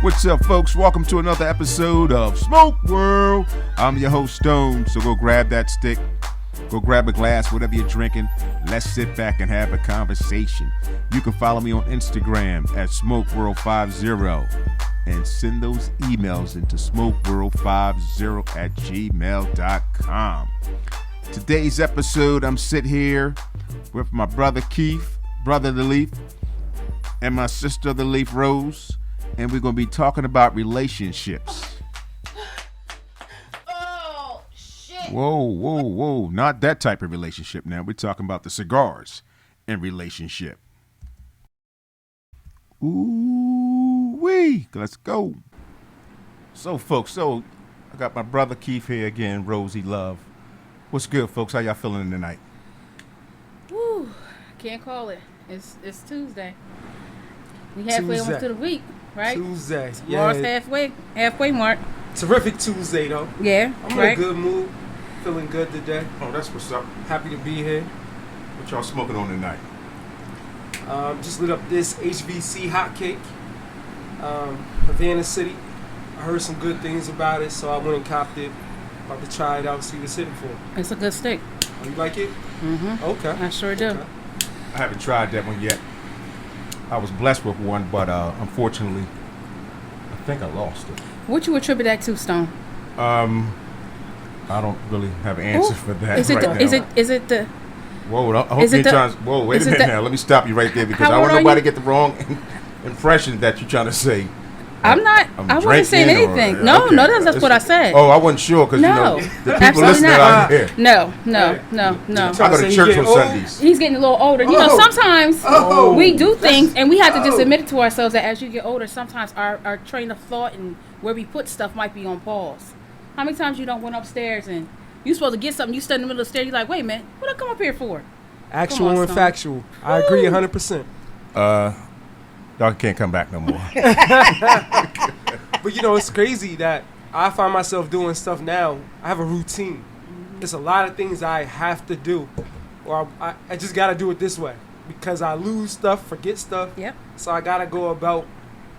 What's up, folks? Welcome to another episode of Smoke World. I'm your host, Stone, so go grab that stick, go grab a glass, whatever you're drinking. Let's sit back and have a conversation. You can follow me on Instagram at SmokeWorld50 and send those emails into SmokeWorld50@gmail.com. Today's episode, I'm sitting here with my brother Keith, brother the Leaf, and my sister the Leaf Rose, and we're going to be talking about relationships. Oh, shit. Whoa. Not that type of relationship now. We're talking about the cigars and relationship. Ooh-wee. Let's go. So, folks, I got my brother Keith here again, Rosie Love. What's good, folks? How y'all feeling tonight? Woo. Can't call it. It's Tuesday. We halfway almost to the week, right? Tuesday. Tomorrow's halfway mark. Terrific Tuesday, though. Yeah, I'm in a good mood. Feeling good today. Oh, that's what's up. Happy to be here. What y'all smoking on tonight? Just lit up this HVC hot cake. Havana City. I heard some good things about it, so I went and copped it. About to try it out, see what it's hitting for. It's a good stick. Oh, you like it? Mm-hmm. Okay. I sure do. Okay. I haven't tried that one yet. I was blessed with one, but unfortunately, I think I lost it. What you attribute that to, Stone? I don't really have an answer for that Is it right now. Is it the? Whoa, I hope you're trying. Whoa, wait a minute now. Let me stop you right there because I want nobody to get the wrong impression that you're trying to say. I'm not. I wasn't saying anything. No, that's what I said. Oh, I wasn't sure because you know the people listening out here. No. I go to church on Sundays. He's getting a little older. You know, sometimes we do things and we have to just admit it to ourselves that as you get older, sometimes our train of thought and where we put stuff might be on pause. How many times you don't went upstairs and you supposed to get something, you stood in the middle of the stairs, you're like, wait a minute, what I come up here for? Actual and factual. I agree 100%. Y'all can't come back no more. But you know, it's crazy that I find myself doing stuff now. I have a routine. There's a lot of things I have to do, or I just got to do it this way because I lose stuff, forget stuff. Yep. So I got to go about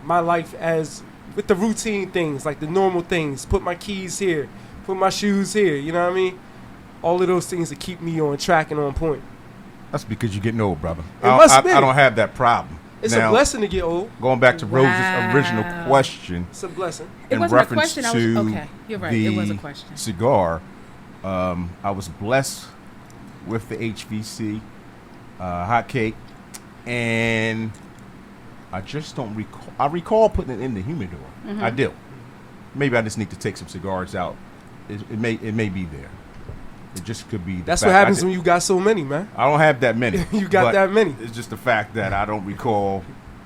my life as with the routine things, like the normal things. Put my keys here, put my shoes here. You know what I mean? All of those things that keep me on track and on point. That's because you're getting old, brother. Must be. I don't have that problem. It's now, a blessing to get old. Going back to Rose's original question. It's a blessing. It wasn't a question. Okay, you're right. It was a question. Cigar. I was blessed with the HVC hot cake, and I just don't recall. I recall putting it in the humidor. Mm-hmm. I do. Maybe I just need to take some cigars out. It may be there. It just could be. That's what happens when you got so many, man. I don't have that many. You got that many. It's just the fact that I don't recall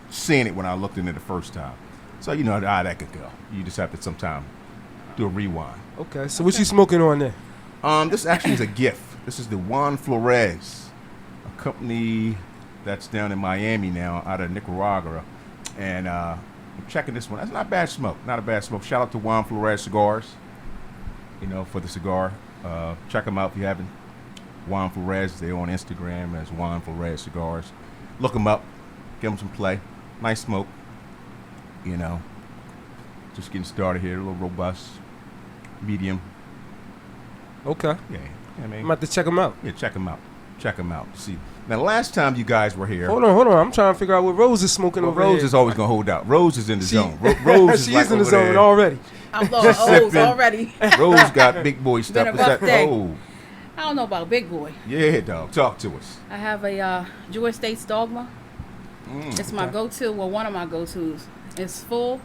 seeing it when I looked in it the first time. So you know how that could go. You just have to sometime do a rewind. Okay. So what you smoking on there? This actually is a gift. This is the Juan Flores, a company that's down in Miami now, out of Nicaragua, and I'm checking this one. That's not bad smoke. Not a bad smoke. Shout out to Juan Flores Cigars. You know, for the cigar. Check them out if you haven't. Juan Flores, they're on Instagram as Juan Flores Cigars. Look them up, give them some play. Nice smoke, you know. Just getting started here, a little robust, medium. Okay. Yeah, I mean, I'm about to check them out. Yeah, check them out. See, now the last time you guys were here. Hold on. I'm trying to figure out what Rose is smoking over Rose here. is always gonna hold out. Rose is in the zone. Rose is in the zone already. I'm blowing O's already. Rose got big boy stuff. Been a rough day. Oh. I don't know about big boy. Yeah, dog. Talk to us. I have a Georgia State's Dogma. It's my go-to. Well, one of my go-tos. It's full,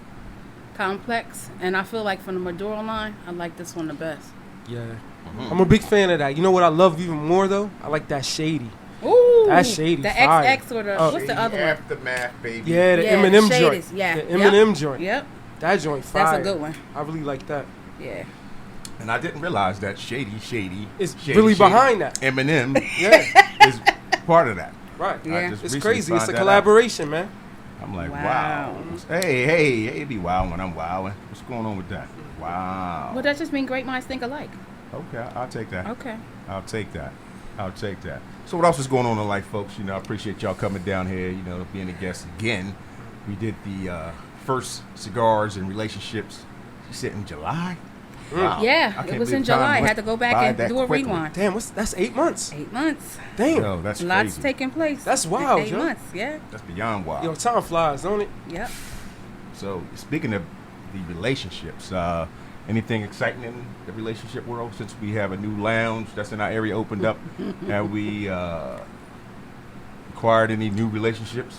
complex, and I feel like from the Maduro line, I like this one the best. Yeah. Mm-hmm. I'm a big fan of that. You know what I love even more, though? I like that shady. Ooh. That's shady. The fire. XX or the, what's the other one? Aftermath, baby. Yeah, the M&M joint. Yeah. The M&M joint. Yep. That joint fire. That's a good one. I really like that. Yeah. And I didn't realize that shady is really behind that. Eminem is part of that. Right. Yeah. It's crazy. It's a collaboration, man. I'm like, wow. Hey, it be wild when I'm wilding. What's going on with that? Wow. Well, that just means great minds think alike. Okay, I'll take that. Okay. I'll take that. So what else is going on in life, folks? You know, I appreciate y'all coming down here, you know, being a guest again. We did the first cigars and relationships. She said in July. Wow. I Yeah, can't it was believe in July. time Had to go went back by and that do a quickly. rewind. Damn, that's 8 months. 8 months. Damn. Yo, that's Lots crazy. taking place. That's in wild, 8 yo. months. Yeah. That's beyond wild. Yo, time flies, don't it? Yep. So speaking of the relationships, anything exciting in the relationship world since we have a new lounge that's in our area opened up? Have we acquired any new relationships?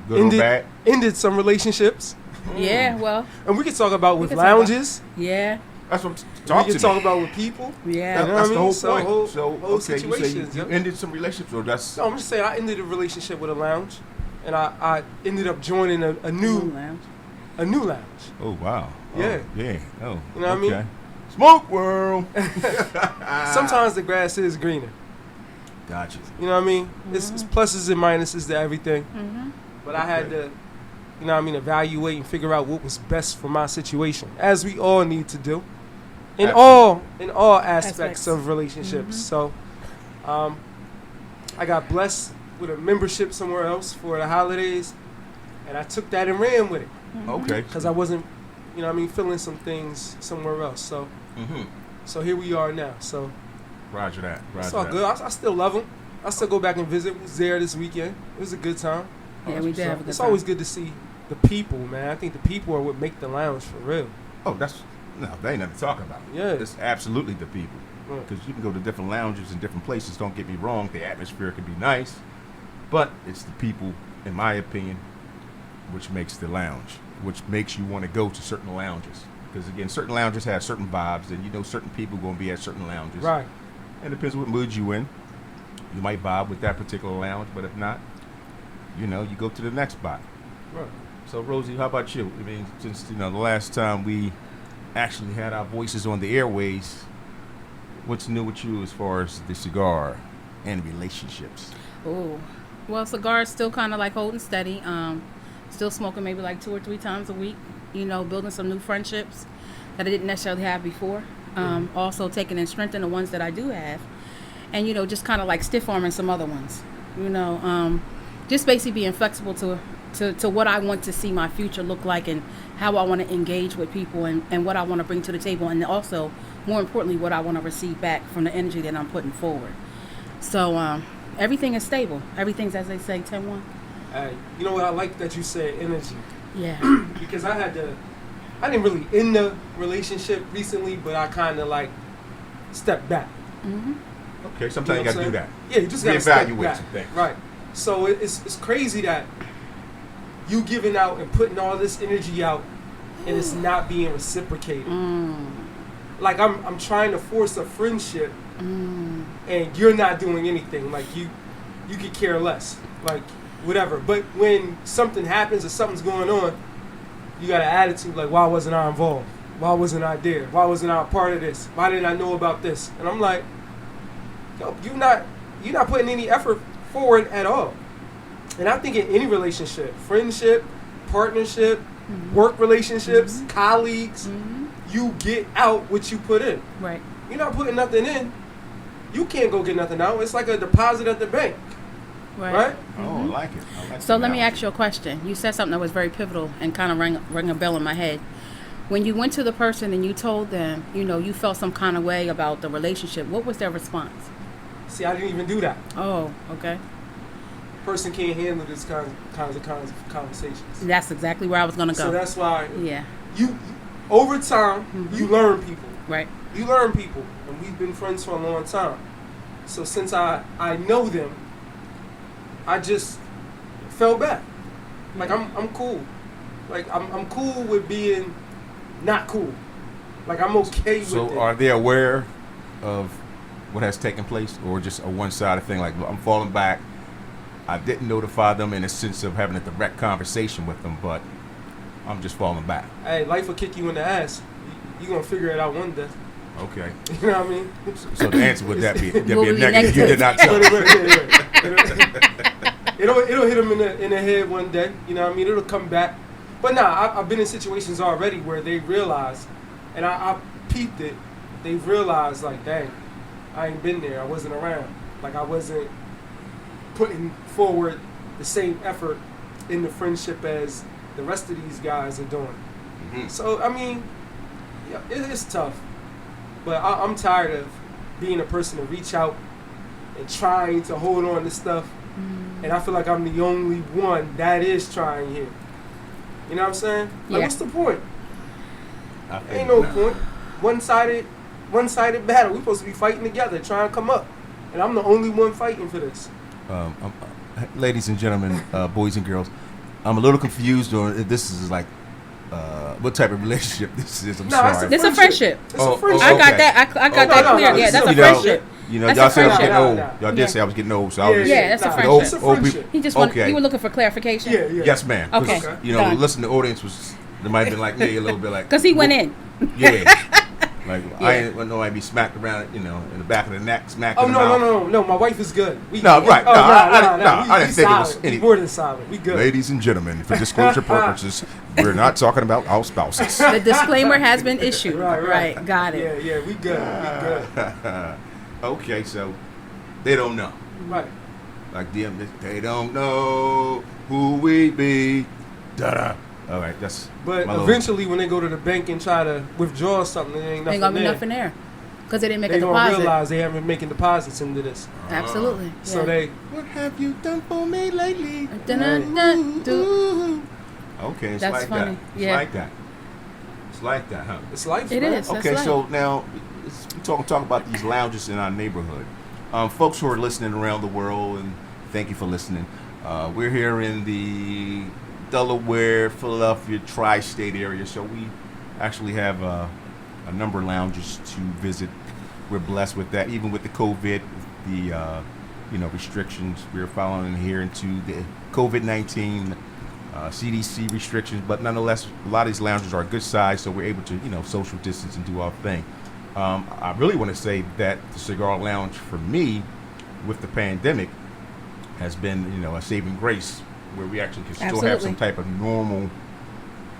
Good or bad? Ended some relationships. Yeah. Well. And we can talk about with can talk about- lounges. Yeah. That's what We talk can to talk me. about with people. Yeah. You know That's what the I whole mean? So point. whole- So whole okay, you say situations, you yep. ended some relationships, or that's No, I'm just saying I ended a relationship with a lounge, and I ended up joining a new lounge. lounge. oh wow, Yeah. oh, yeah, oh, You know what I mean? okay. Smoke world. Sometimes the grass is greener. Gotcha. You know what I mean? It's pluses and minuses to everything. Mm-hmm. But I had to, you know what I mean, evaluate and figure out what was best for my situation, as we all need to do, in all aspects of relationships. So, I got blessed with a membership somewhere else for the holidays, and I took that and ran with it Okay. because I wasn't, you know what I mean, feeling some things somewhere else. So, so here we are now. So Roger that. Roger it's all that. good. I still love them. I still go back and visit. We was there this weekend. It was a good time. Yeah, we did have a good It's time. always good to see the people, man. I think the people are what make the lounge for real. Oh, that's no, they ain't nothing to talk about. Yeah. It's absolutely the people. Right. Because you can go to different lounges and different places. Don't get me wrong, the atmosphere can be nice, but it's the people, in my opinion, which makes the lounge, which makes you want to go to certain lounges. Because again, certain lounges have certain vibes, and you know certain people going to be at certain lounges. Right. And it depends what mood you in. You might vibe with that particular lounge, but if not, you know, you go to the next spot. Right. So Rosie, how about you? I mean, since the last time we actually had our voices on the airways, what's new with you as far as the cigar and relationships? Oh, well, cigars still kind of like holding steady. Still smoking maybe like 2 or 3 times a week. You know, building some new friendships that I didn't necessarily have before. Also taking and strengthening the ones that I do have, and you know, just kind of like stiff arming some other ones. You know, just basically being flexible to what I want to see my future look like, and how I want to engage with people, and what I want to bring to the table, and also more importantly what I want to receive back from the energy that I'm putting forward. So everything is stable. Everything's, as they say, 10-1. You know what? I like that you said energy. Yeah. Because I didn't really end the relationship recently, but I kind of like stepped back. Mm-hmm. Okay, sometimes you got to do that. Yeah, you just got to step Reevaluate back. some things. Right. So it's crazy that you giving out and putting all this energy out, and it's not being reciprocated. Like I'm trying to force a friendship, and you're not doing anything. Like you could care less. Like whatever. But when something happens or something's going on, you got an attitude like, why wasn't I involved? Why wasn't I there? Why wasn't I a part of this? Why didn't I know about this? And I'm like, yo, you're not putting any effort forward at all. And I think in any relationship, friendship, partnership, work relationships, colleagues, you get out what you put in. Right. You're not putting nothing in, you can't go get nothing out. It's like a deposit at the bank, right? Oh, I like it. I like So the let me analogy. ask you a question. You said something that was very pivotal and kind of rang a bell in my head. When you went to the person and you told them, you know, you felt some kind of way about the relationship, what was their response? See, I didn't even do that. Oh, okay. Person can't handle this kinds of conversations. That's exactly where I was going to go. So that's why Yeah, you over time, you learn people. right. You learn people, and we've been friends for a long time. So since I know them, I just fell back. Like I'm cool. Like I'm cool with being not cool. Like I'm okay with it. So are they aware of what has taken place, or just a one-sided thing? Like, I'm falling back. I didn't notify them in a sense of having a direct conversation with them, but I'm just falling back. Hey, life will kick you in the ass. You gonna figure it out one day. Okay. You know what I mean? So the answer would that be? That'd Will be a be negative. You did not tell. It'll hit them in the head one day. You know what I mean? It'll come back. But nah, I've been in situations already where they realize, and I peeped it. They realized like, dang, I ain't been there. I wasn't around. Like I wasn't putting forward the same effort in the friendship as the rest of these guys are doing. Mhm. So I mean, yeah, it's tough, but I'm tired of being a person to reach out and trying to hold on to stuff, and I feel like I'm the only one that is trying here. You know what I'm saying? Like, Yeah. what's the point? I think Ain't no not. point. One-sided battle. We supposed to be fighting together, trying to come up, and I'm the only one fighting for this. Ladies and gentlemen, boys and girls, I'm a little confused on if this is like what type of relationship this is. I'm No, it's sorry. a This is a friendship. It's a friendship. I got okay. that. I got no, that no, clear. no, Yeah, this that's is a a friendship. You know, That's y'all a said I was friendship. getting old. Nah. Y'all Yeah. did say I was getting old, so I was. Yeah, that's a Nah, friendship. It's a Old friendship. people- He just wanted, Okay. you were looking for clarification. Yeah, yeah. Yes, ma'am. 'Cause, Okay. You know, Done. listen, the audience was. They might have been like me a little bit like. Because he went in. Yeah. Like Yeah. I ain't want nobody be smacked around, you know, in the back of the neck, smacked Oh in the no, mouth. no. My wife is good. No, right. Oh, No, I didn't We think it was solid. any- We more than solid. We good. Ladies and gentlemen, for disclosure purposes, we're not talking about our spouses. The disclaimer has been issued. Right. Got it. Yeah. We good. We good. Okay, so they don't know. Right. Like they don't know who we be. Da-da. All right, that's. But my little- eventually, when they go to the bank and try to withdraw something, there ain't Ain't nothing gonna be there. nothing there. Because they didn't make They a gonna deposit. realize they haven't been making deposits into this. Absolutely. So yeah. they What have you done for me lately? Dun-dun-dun-dun. Okay, it's That's like funny. that. It's Yeah. like that. It's like that, huh? it's life. It man. is. That's Okay, right. so now we talk about these lounges in our neighborhood. Folks who are listening around the world, and thank you for listening. We're here in the Delaware, Philadelphia, tri-state area, so we actually have a number of lounges to visit. We're blessed with that, even with the COVID, the restrictions. We're following here into the COVID-19 CDC restrictions, but nonetheless, a lot of these lounges are a good size, so we're able to, social distance and do our thing. I really want to say that the Cigar Lounge, for me, with the pandemic, has been, a saving grace, where we actually can still have some Absolutely. type of normal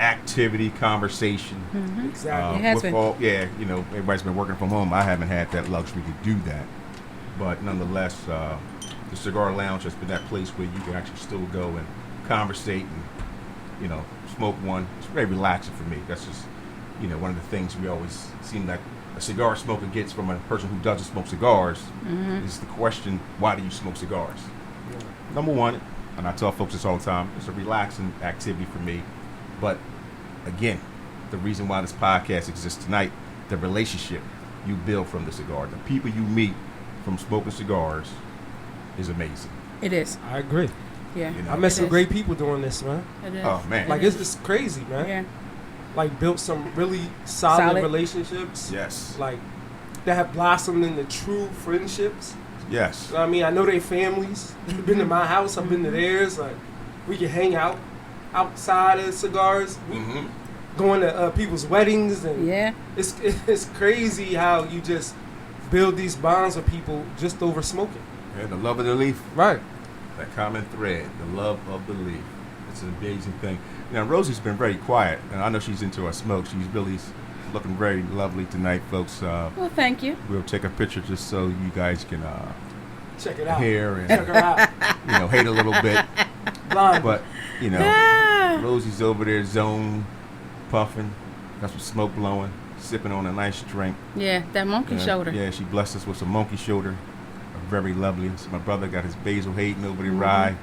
activity, conversation. Exactly. It has with been. everybody's been working from home. I haven't had that luxury to do that, but nonetheless, the Cigar Lounge has been that place where you can actually still go and conversate and, smoke one. It's very relaxing for me. That's just, one of the things we always seem like a cigar smoker gets from a person who doesn't smoke cigars is the question, why do you smoke cigars? Number one, and I tell folks this all the time, it's a relaxing activity for me. But again, the reason why this podcast exists tonight, the relationship you build from the cigar, the people you meet from smoking cigars is amazing. It is. I agree. Yeah. I met some is. great people doing this, man. It is. Oh, man. Like It it's crazy, man. Yeah. Like built some really solid Solid. relationships. Yes. Like that have blossomed into true friendships. Yes. So, I mean, I know they families. They've been to my house. I've been to theirs. Like we can hang out outside of cigars. We going to people's weddings and Yeah. it's crazy how you just build these bonds with people just over smoking. And the love of the leaf, Right. that common thread, the love of the leaf. It's an amazing thing. Now, Rosie's been very quiet, and I know she's into her smoke. She's really looking very lovely tonight, folks. Well, thank you. We'll take a picture just so you guys can Check it out. hear and Check her out. hate a little bit. Blind. But Ah. Rosie's over there zone puffing, got some smoke blowing, sipping on a nice drink. Yeah, that monkey shoulder. Yeah, she blessed us with some monkey shoulder. Very lovely. So my brother got his Basil Hayden over the rye.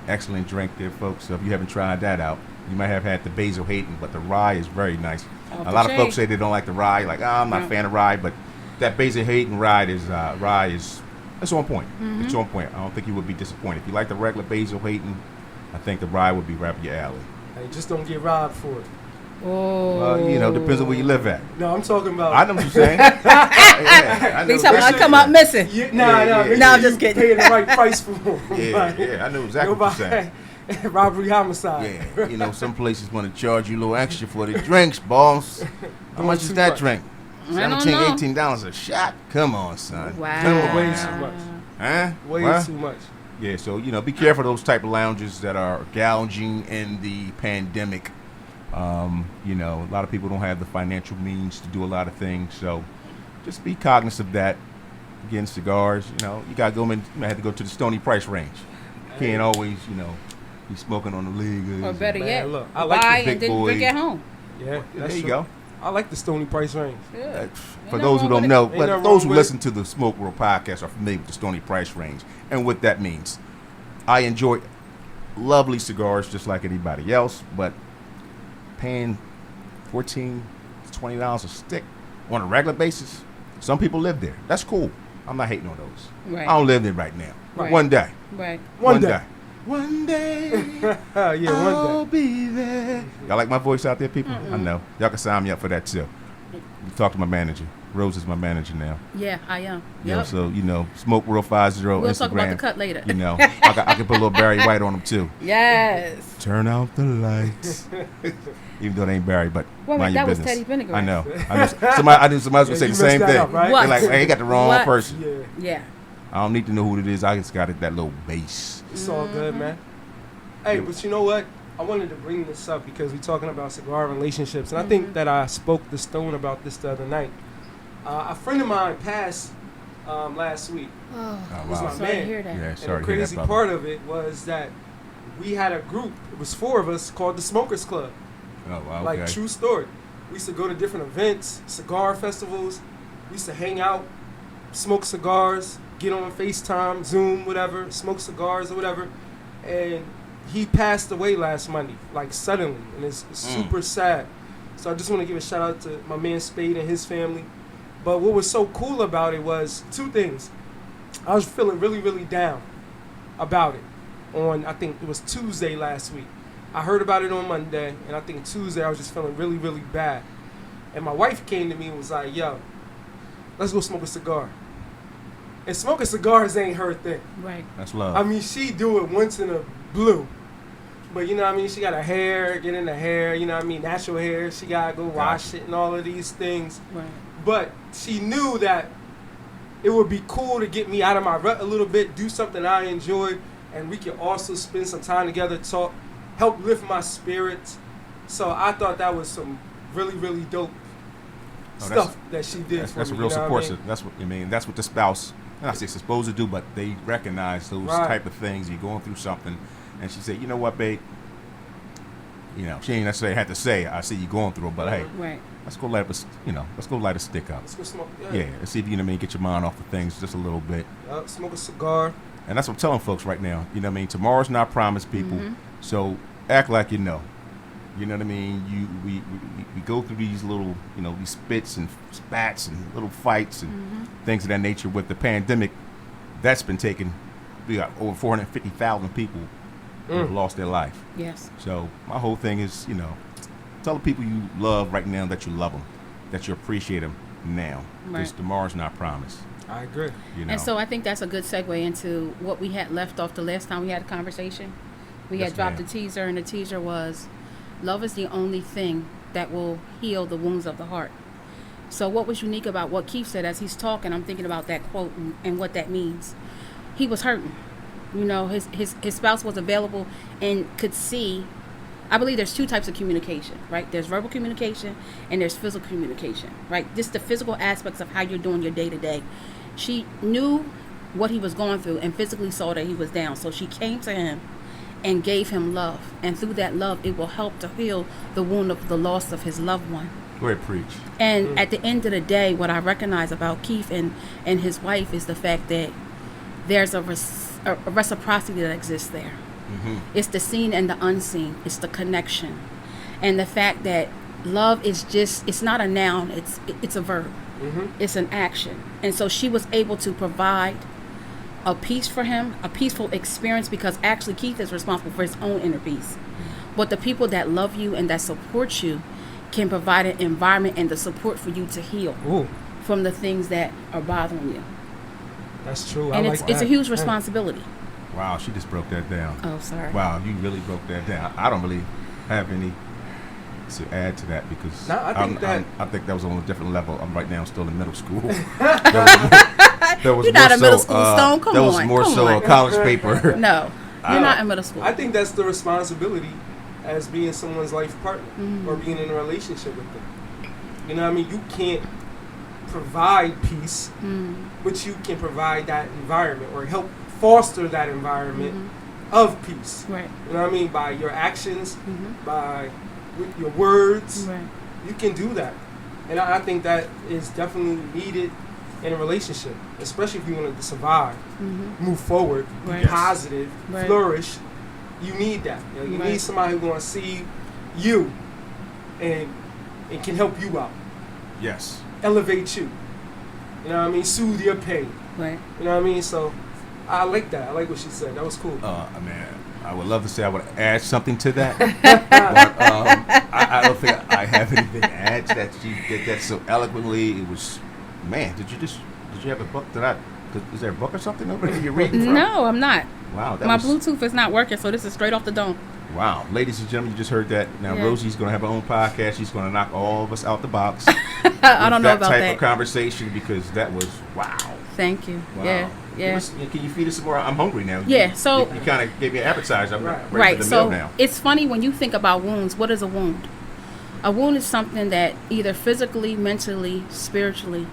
Excellent drink there, folks. So if you haven't tried that out, you might have had the Basil Hayden, but the rye is very nice. A lot of folks say they don't like the rye. Like, I'm not a fan of rye, but that Basil Hayden rye is it's on point. It's on point. I don't think you would be disappointed. If you like the regular Basil Hayden, I think the rye would be right up your alley. Hey, just don't get robbed for it. Oh. Well, depends on where you live at. No, I'm talking about. I know what you're saying. Yeah, I know They talking exactly- about come up missing. Yeah, Yeah, nah. yeah. make Nah, I'm sure just you kidding. Paying the right price for them. Yeah, I know exactly what you're saying. Robbery, homicide. Yeah, some places want to charge you a little extra for the drinks, boss. How much is too that much. drink? I don't $17, know. $18 a shot? Come on, son. Wow. Come on Way now. too much. Huh? Way What? too much. Yeah, so, be careful of those type of lounges that are gouging in the pandemic. A lot of people don't have the financial means to do a lot of things, so just be cognizant of that. Again, cigars, you got to go in, you might have to go to the Stony Price range. You can't always, be smoking on the league. Or better Man, yet, look, I like buy the big and then boys. drink at home. Yeah, There that's you true. go. I like the Stony Price range. Yeah. For Ain't those nothing who wrong don't with know, Ain't but nothing those wrong who with listen to the Smoke World podcast are familiar with the Stony Price range and what that means. I enjoy lovely cigars just like anybody else, but paying $14 to $20 a stick on a regular basis, some people live there. That's cool. I'm not hating on those. Right. I don't live there right now. Right. One day. Right. One day. One day. Yeah, I'll one day. be there. Y'all like my voice out there, people? I know. Y'all can sign me up for that too. You talk to my manager. Rose is my manager now. Yeah, I am. You know, Yep. so Smoke World 50 We'll Instagram. talk about the cut later. You know, I can put a little Barry White on them too. Yes. Turn out the lights. Even though they ain't Barry, but Wait, mind your that was business. Teddy Pendergrass. I know. I knew somebody was gonna say you the same messed that thing. up, right? What? They're like, hey, you got the wrong What? person. Yeah, Yeah. I don't need to know who it is. I just got that little bass. it's all good, man. Hey, but you know what? I wanted to bring this up because we're talking about cigar relationships, and I think that I spoke to Stone about this the other night. A friend of mine passed last week. Oh, was wow. my sorry to man. hear that. Yeah, And sorry the to hear crazy that, part of it was that we had a group. It was 4 of us called the Smokers Club. Oh, wow, okay. Like, true story. We used to go to different events, cigar festivals. We used to hang out, smoke cigars, get on FaceTime, Zoom, whatever, smoke cigars or whatever. And he passed away last Monday, like suddenly, and it's super sad. So I just want to give a shout out to my man Spade and his family. But what was so cool about it was 2 things. I was feeling really, really down about it on, I think it was Tuesday last week. I heard about it on Monday, and I think Tuesday I was just feeling really, really bad. And my wife came to me and was like, yo, let's go smoke a cigar. And smoking cigars ain't her thing. Right. That's love. I mean, she do it once in a blue. But you know what I mean? She got her hair, get in the hair, you know what I mean? Natural hair. She got to go wash it and all of these things. Right. But she knew that it would be cool to get me out of my rut a little bit, do something I enjoy, and we could also spend some time together, talk, help lift my spirits. So I thought that was some really, really dope stuff that she did for That's me. a real you know support what I mean? system. That's what I mean. That's what the spouse, and I say supposed to do, but they recognize those Right. type of things. You're going through something, and she said, you know what, babe? You know, she ain't necessarily had to say, I see you going through it, but hey, Right. let's go light us, let's go light a stick up. Let's go smoke. Yeah, let's see if you know what I mean, get your mind off of things just a little bit. Smoke a cigar. And that's what I'm telling folks right now. You know what I mean? Tomorrow's not promised, people. So act like you know. You know what I mean? We go through these little, these spits and spats and little fights and things of that nature. With the pandemic, that's been taken. We got over 450,000 people who have lost their life. Yes. So my whole thing is, tell the people you love right now that you love them, that you appreciate them now. Because Right. tomorrow's not promised. I agree. And so I think that's a good segue into what we had left off the last time we had a conversation. We Yes, had dropped ma'am. a teaser, and the teaser was, love is the only thing that will heal the wounds of the heart. So what was unique about what Keith said as he's talking, I'm thinking about that quote and what that means. He was hurting. His spouse was available and could see. I believe there's 2 types of communication, right? There's verbal communication and there's physical communication, right? Just the physical aspects of how you're doing your day-to-day. She knew what he was going through and physically saw that he was down. So she came to him and gave him love. And through that love, it will help to heal the wound of the loss of his loved one. Go ahead, preach. And at the end of the day, what I recognize about Keith and his wife is the fact that there's a reciprocity that exists there. It's the seen and the unseen. It's the connection. And the fact that love is it's not a noun, it's a verb. It's an action. And so she was able to provide a peace for him, a peaceful experience, because actually Keith is responsible for his own inner peace. But the people that love you and that support you can provide an environment and the support for you to heal from the things that are bothering you. That's true. And I it's like a that. huge responsibility. Wow, she just broke that down. Oh, sorry. Wow, you really broke that down. I don't really have any to add to that because No, I think I think that was on a different level. I'm right now still in middle school. There was You're not more in middle so, school, Stone. Come That was on, more come so on. a college paper. No, you're not in middle school. I think that's the responsibility as being someone's life partner or being in a relationship with them. You know what I mean? You can't provide peace, but you can provide that environment or help foster that environment of peace. Right. You know what I mean? By your actions, Mm-hmm. by your words, Right. you can do that. And I think that is definitely needed in a relationship, especially if you want to survive, Mm-hmm. move forward, Right. be positive, Right. flourish. You need that. You know, you Right. need somebody who's going to see you and can help you out, Yes. elevate you. You know what I mean? Soothe your pain. Right. You know what I mean? So I like that. I like what she said. That was cool. Man, I would love to say I would add something to that, but I don't think I have anything to add to that. She did that so eloquently. It was, man. Did you have a book? Is there a book or something over there you're reading from? No, I'm not. Wow. My Bluetooth is not working, so this is straight off the dome. Wow. Ladies and gentlemen, you just heard that. Now, Yeah. Rosie's going to have her own podcast. She's going to knock all of us out the box. I don't know that about type that. of conversation, because that was wow. Thank you. Wow. Yeah. Yeah. Can you feed us some more? I'm hungry now. Yeah, so- you kind of gave me an appetizer. I'm ready Right. for the So meal now. it's funny when you think about wounds. What is a wound? A wound is something that either physically, mentally, spiritually,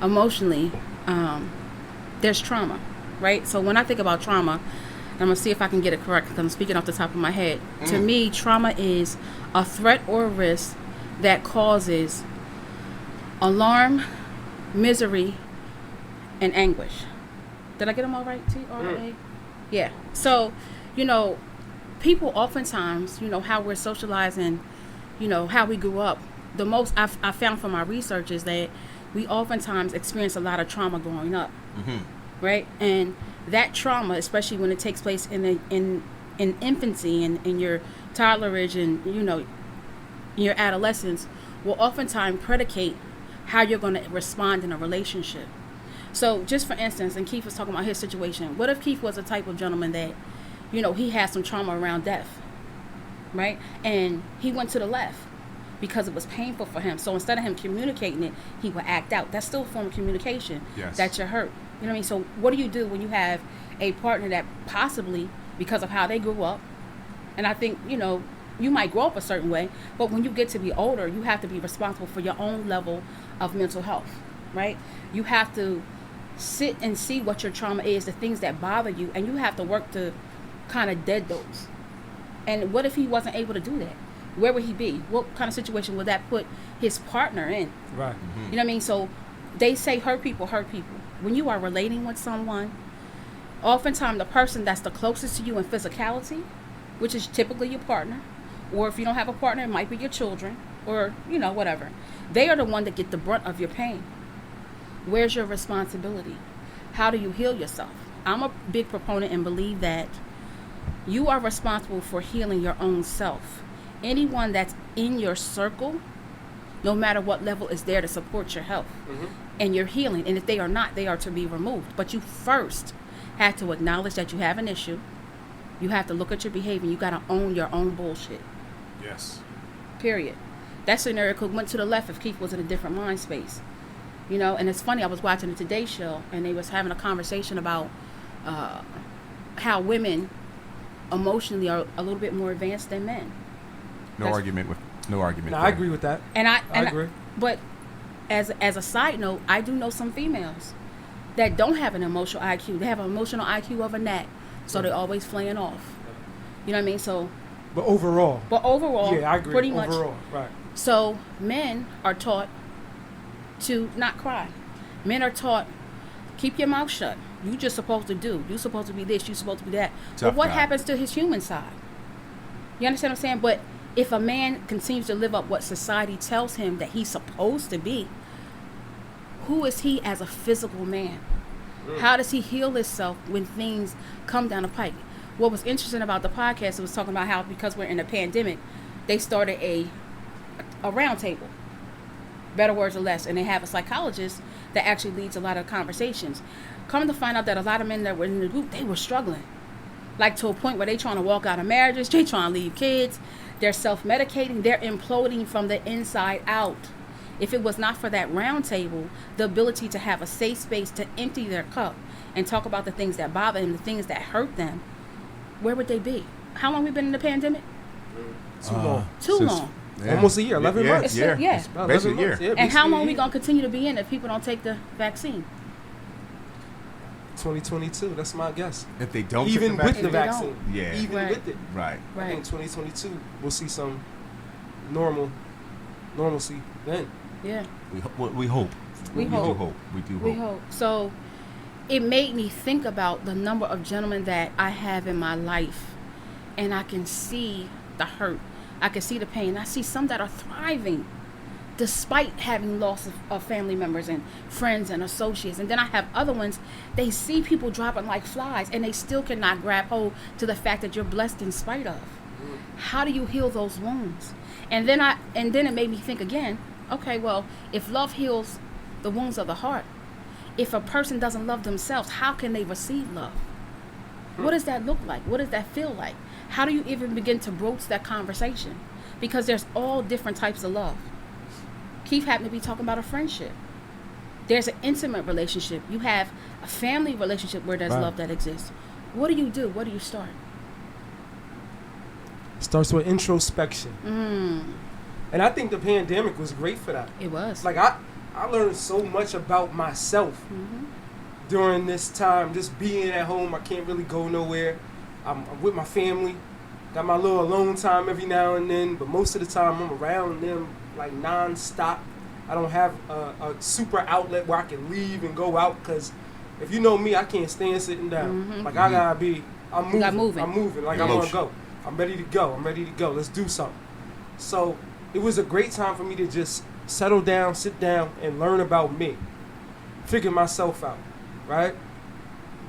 emotionally, there's trauma, right? So when I think about trauma, I'm going to see if I can get it correct because I'm speaking off the top of my head. To me, trauma is a threat or a risk that causes alarm, misery, and anguish. Did I get them all right? T-R-A? Yeah. So, people oftentimes, how we're socializing, how we grew up, the most I found from my research is that we oftentimes experience a lot of trauma growing up, right? And that trauma, especially when it takes place in infancy and in your toddlerage and your adolescence, will oftentimes predicate how you're going to respond in a relationship. So, just for instance, and Keith was talking about his situation. What if Keith was a type of gentleman that, he had some trauma around death, right? And he went to the left because it was painful for him. So instead of him communicating it, he would act out. That's still a form of communication. Yes. That you're hurt. You know what I mean? So what do you do when you have a partner that possibly, because of how they grew up, and I think, you might grow up a certain way, but when you get to be older, you have to be responsible for your own level of mental health, right? You have to sit and see what your trauma is, the things that bother you, and you have to work to kind of dead those. And what if he wasn't able to do that? Where would he be? What kind of situation would that put his partner in? Right. Mm-hmm. You know what I mean? So they say hurt people hurt people. When you are relating with someone, oftentimes the person that's the closest to you in physicality, which is typically your partner, or if you don't have a partner, it might be your children, or, whatever. They are the one that get the brunt of your pain. Where's your responsibility? How do you heal yourself? I'm a big proponent and believe that you are responsible for healing your own self. Anyone that's in your circle, no matter what level, is there to support your health and your healing. And if they are not, they are to be removed. But you first have to acknowledge that you have an issue. You have to look at your behavior. You got to own your own bullshit. Yes. Period. That scenario could went to the left if Keith was in a different mind space. And it's funny, I was watching the Today Show, and they was having a conversation about how women emotionally are a little bit more advanced than men. No argument. No, there. I agree with that. And I agree. But as a side note, I do know some females that don't have an emotional IQ. They have an emotional IQ of a gnat, so they're always flaying off. You know what I mean? So. But overall. Yeah, I agree. Pretty much. Overall, right. So men are taught to not cry. Men are taught, keep your mouth shut. You just supposed to do. You supposed to be this. You supposed to be that. Tough But what guy. happens to his human side? You understand what I'm saying? But if a man continues to live up what society tells him that he's supposed to be, who is he as a physical man? How does he heal himself when things come down the pike? What was interesting about the podcast, it was talking about how, because we're in a pandemic, they started a round table. Better words or less. And they have a psychologist that actually leads a lot of conversations. Come to find out that a lot of men that were in the group, they were struggling. Like to a point where they trying to walk out of marriages, they trying to leave kids, they're self-medicating, they're imploding from the inside out. If it was not for that round table, the ability to have a safe space to empty their cup and talk about the things that bother them, the things that hurt them, where would they be? How long we been in the pandemic? Too long. Too long. Yeah. Almost a year, 11 Yeah, months. Yeah. It's About basically 11 a year. months. Yeah, And how basically long a we year. going to continue to be in if people don't take the vaccine? 2022. That's my guess. If they don't Even take with the If they vaccine. don't. Yeah. Even Right. with it. Right. I Right. think 2022 we'll see some normalcy then. Yeah. We hope. We do hope. hope. We do We hope. hope. So it made me think about the number of gentlemen that I have in my life, and I can see the hurt. I can see the pain. I see some that are thriving despite having loss of family members and friends and associates. And then I have other ones, they see people dropping like flies and they still cannot grab hold to the fact that you're blessed in spite of. How do you heal those wounds? And then it made me think again, okay, well, if love heals the wounds of the heart, if a person doesn't love themselves, how can they receive love? What does that look like? What does that feel like? How do you even begin to broach that conversation? Because there's all different types of love. Keith happened to be talking about a friendship. There's an intimate relationship. You have a family relationship where there's Right. love that exists. What do you do? Where do you start? Starts with introspection. And I think the pandemic was great for that. It was. Like I learned so much about myself during this time, just being at home. I can't really go nowhere. I'm with my family. Got my little alone time every now and then, but most of the time I'm around them like non-stop. I don't have a super outlet where I can leave and go out, because if you know me, I can't stand sitting down. Like I gotta be, I'm moving. gotta moving. I'm moving. Like I'm gonna go. I'm ready to go. I'm ready to go. Let's do something. So it was a great time for me to just settle down, sit down, and learn about me. Figure myself out, right?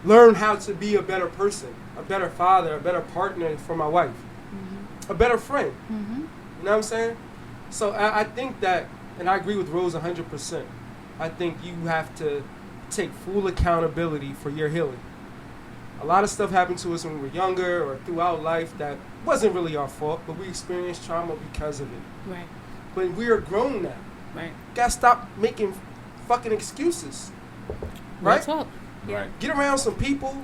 Learn how to be a better person, a better father, a better partner for my wife, a better friend. You know what I'm saying? So I think that, and I agree with Rose 100%. I think you have to take full accountability for your healing. A lot of stuff happened to us when we were younger or throughout life that wasn't really our fault, but we experienced trauma because of it. Right. But we are grown now. Right. Gotta stop making fucking excuses. Right? Real talk. Yeah. Right. Get around some people.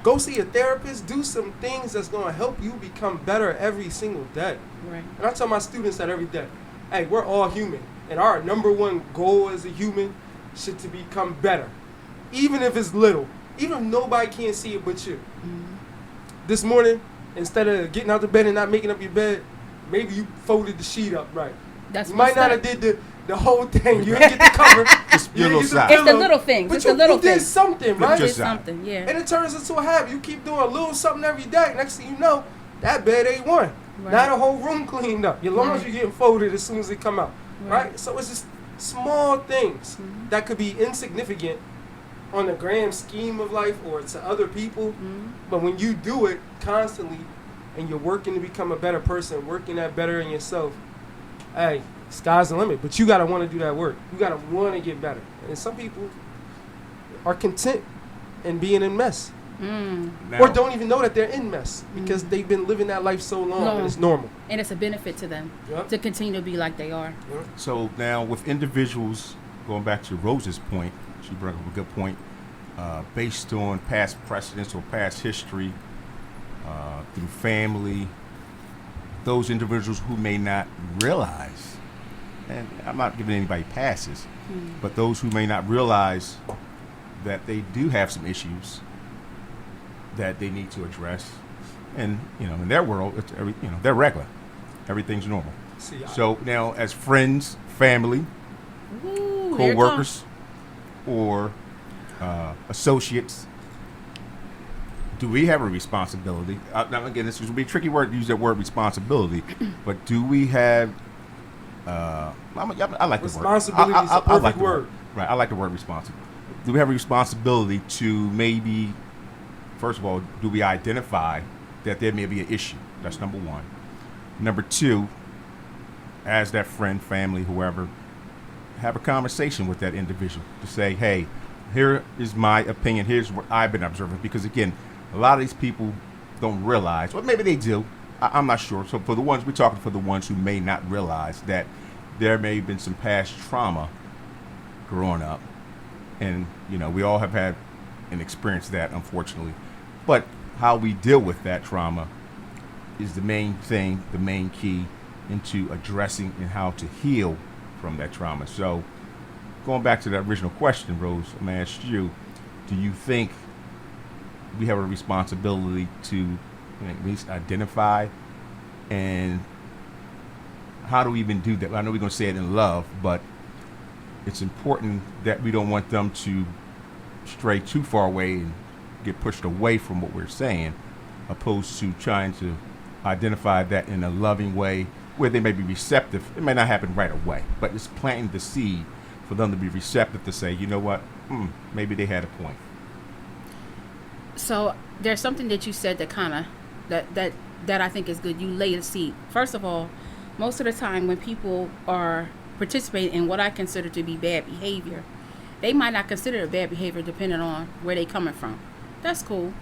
Go see a therapist. Do some things that's gonna help you become better every single day. Right. And I tell my students that every day. Hey, we're all human, and our number one goal as a human should to become better, even if it's little, even if nobody can see it but you. This morning, instead of getting out of bed and not making up your bed, maybe you folded the sheet up right. That's You might not have step. did the whole thing. You didn't get the cover. Just your little didn't get side. It's the pillow, little things. But It's you, the little you did things. something, But right? just- It's something. Yeah. And it turns into a habit. You keep doing a little something every day. Next thing you know, that bed ain't one. Right. Now the whole room cleaned up. Your lungs Right. are getting folded as soon as they come out. Right. Right? So it's just small things that could be insignificant on the grand scheme of life or to other people. But when you do it constantly and you're working to become a better person, working at better in yourself, hey, sky's the limit. But you got to want to do that work. You got to want to get better. And some people are content in being in mess. Now, Or don't even know that they're in mess because they've been living that life so long No. and it's normal. And it's a benefit to them Yep. to continue to be like they are. So now with individuals, going back to Rose's point, she brought up a good point, based on past precedents or past history, through family, those individuals who may not realize, and I'm not giving anybody passes, but those who may not realize that they do have some issues that they need to address, and in their world, it's they're regular, everything's normal. See, So now, as friends, family, Ooh, here it co-workers, or associates, do we have a responsibility? Now, again, this would be a tricky word to use that word responsibility, but do we have? I like the word. Responsibility is a I like perfect the word. Right, I like the word responsibility. Do we have a responsibility to maybe, first of all, do we identify that there may be an issue? That's number one. Number two, as that friend, family, whoever, have a conversation with that individual to say, hey, here is my opinion. Here's what I've been observing. Because, again, a lot of these people don't realize, well, maybe they do. I'm not sure. So for the ones, we're talking for the ones who may not realize that there may have been some past trauma growing up. And, we all have had and experienced that, unfortunately. But how we deal with that trauma is the main thing, the main key into addressing and how to heal from that trauma. So going back to that original question, Rose, I'm going to ask you, do you think we have a responsibility to at least identify, and how do we even do that? I know we're going to say it in love, but it's important that we don't want them to stray too far away and get pushed away from what we're saying, opposed to trying to identify that in a loving way where they may be receptive. It may not happen right away, but it's planting the seed for them to be receptive to say, you know what, maybe they had a point. So there's something that you said that kind of that I think is good. You lay the seed. First of all, most of the time when people are participating in what I consider to be bad behavior, they might not consider it bad behavior depending on where they coming from. That's cool.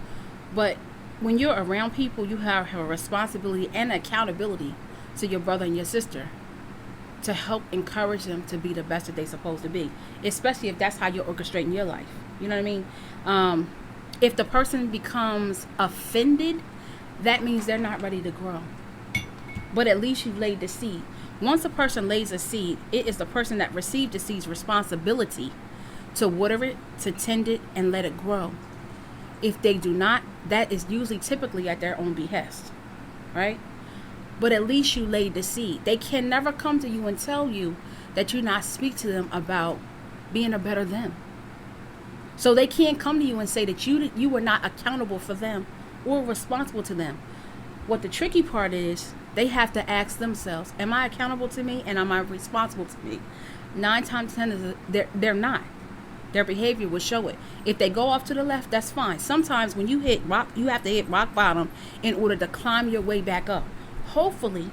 But when you're around people, you have a responsibility and accountability to your brother and your sister to help encourage them to be the best that they're supposed to be, especially if that's how you're orchestrating your life. You know what I mean? If the person becomes offended, that means they're not ready to grow. But at least you laid the seed. Once a person lays a seed, it is the person that received the seed's responsibility to water it, to tend it, and let it grow. If they do not, that is usually typically at their own behest, right? But at least you laid the seed. They can never come to you and tell you that you not speak to them about being a better them. So they can't come to you and say that you were not accountable for them or responsible to them. What the tricky part is, they have to ask themselves, am I accountable to me and am I responsible to me? 9 times 10 they're not. Their behavior will show it. If they go off to the left, that's fine. Sometimes when you hit rock, you have to hit rock bottom in order to climb your way back up. Hopefully,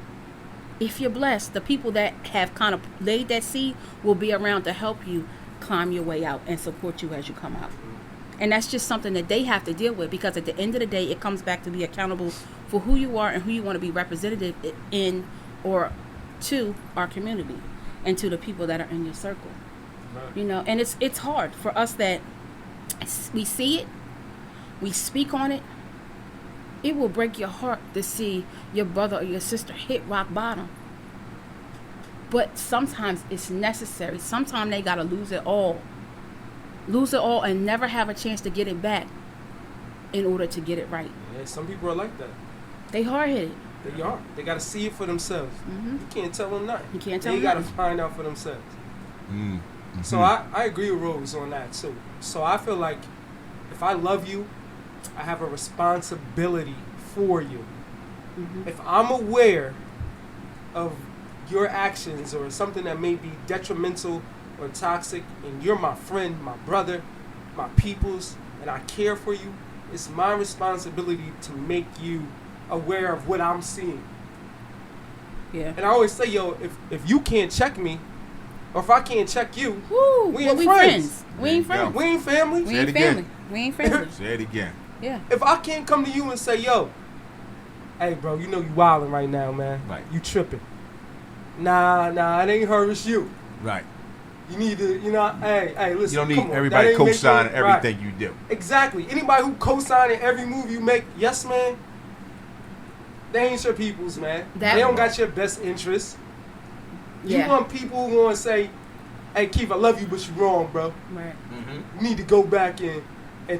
if you're blessed, the people that have kind of laid that seed will be around to help you climb your way out and support you as you come out. And that's just something that they have to deal with, because at the end of the day, it comes back to be accountable for who you are and who you want to be representative in or to our community and to the people that are in your circle. Right. You know, and it's hard for us that we see it, we speak on it. It will break your heart to see your brother or your sister hit rock bottom. But sometimes it's necessary. Sometimes they got to lose it all and never have a chance to get it back in order to get it right. Yeah, some people are like that. They hard-headed. They are. They got to see it for themselves. Mm-hmm. You can't tell them nothing. You can't tell them nothing. They got to find out for themselves. Mm-hmm. So I agree with Rose on that too. So I feel like if I love you, I have a responsibility for you. Mm-hmm. If I'm aware of your actions or something that may be detrimental or toxic, and you're my friend, my brother, my peoples, and I care for you, it's my responsibility to make you aware of what I'm seeing. Yeah. And I always say, yo, if you can't check me, or if I can't check you, we ain't friends. We ain't friends. We ain't family. We ain't family. We ain't family. Say it again. Yeah. If I can't come to you and say, yo, hey, bro, you know you wilding right now, man. Right. You tripping. Nah, it ain't her, it's you. Right. You need to, hey, listen. You don't need everybody co-signing everything you do. Exactly. Anybody who co-signing every move you make, yes, man, they ain't your peoples, man. They don't got your best interests. You want people who want to say, hey, Keith, I love you, but you're wrong, bro. Right. Mm-hmm. You need to go back and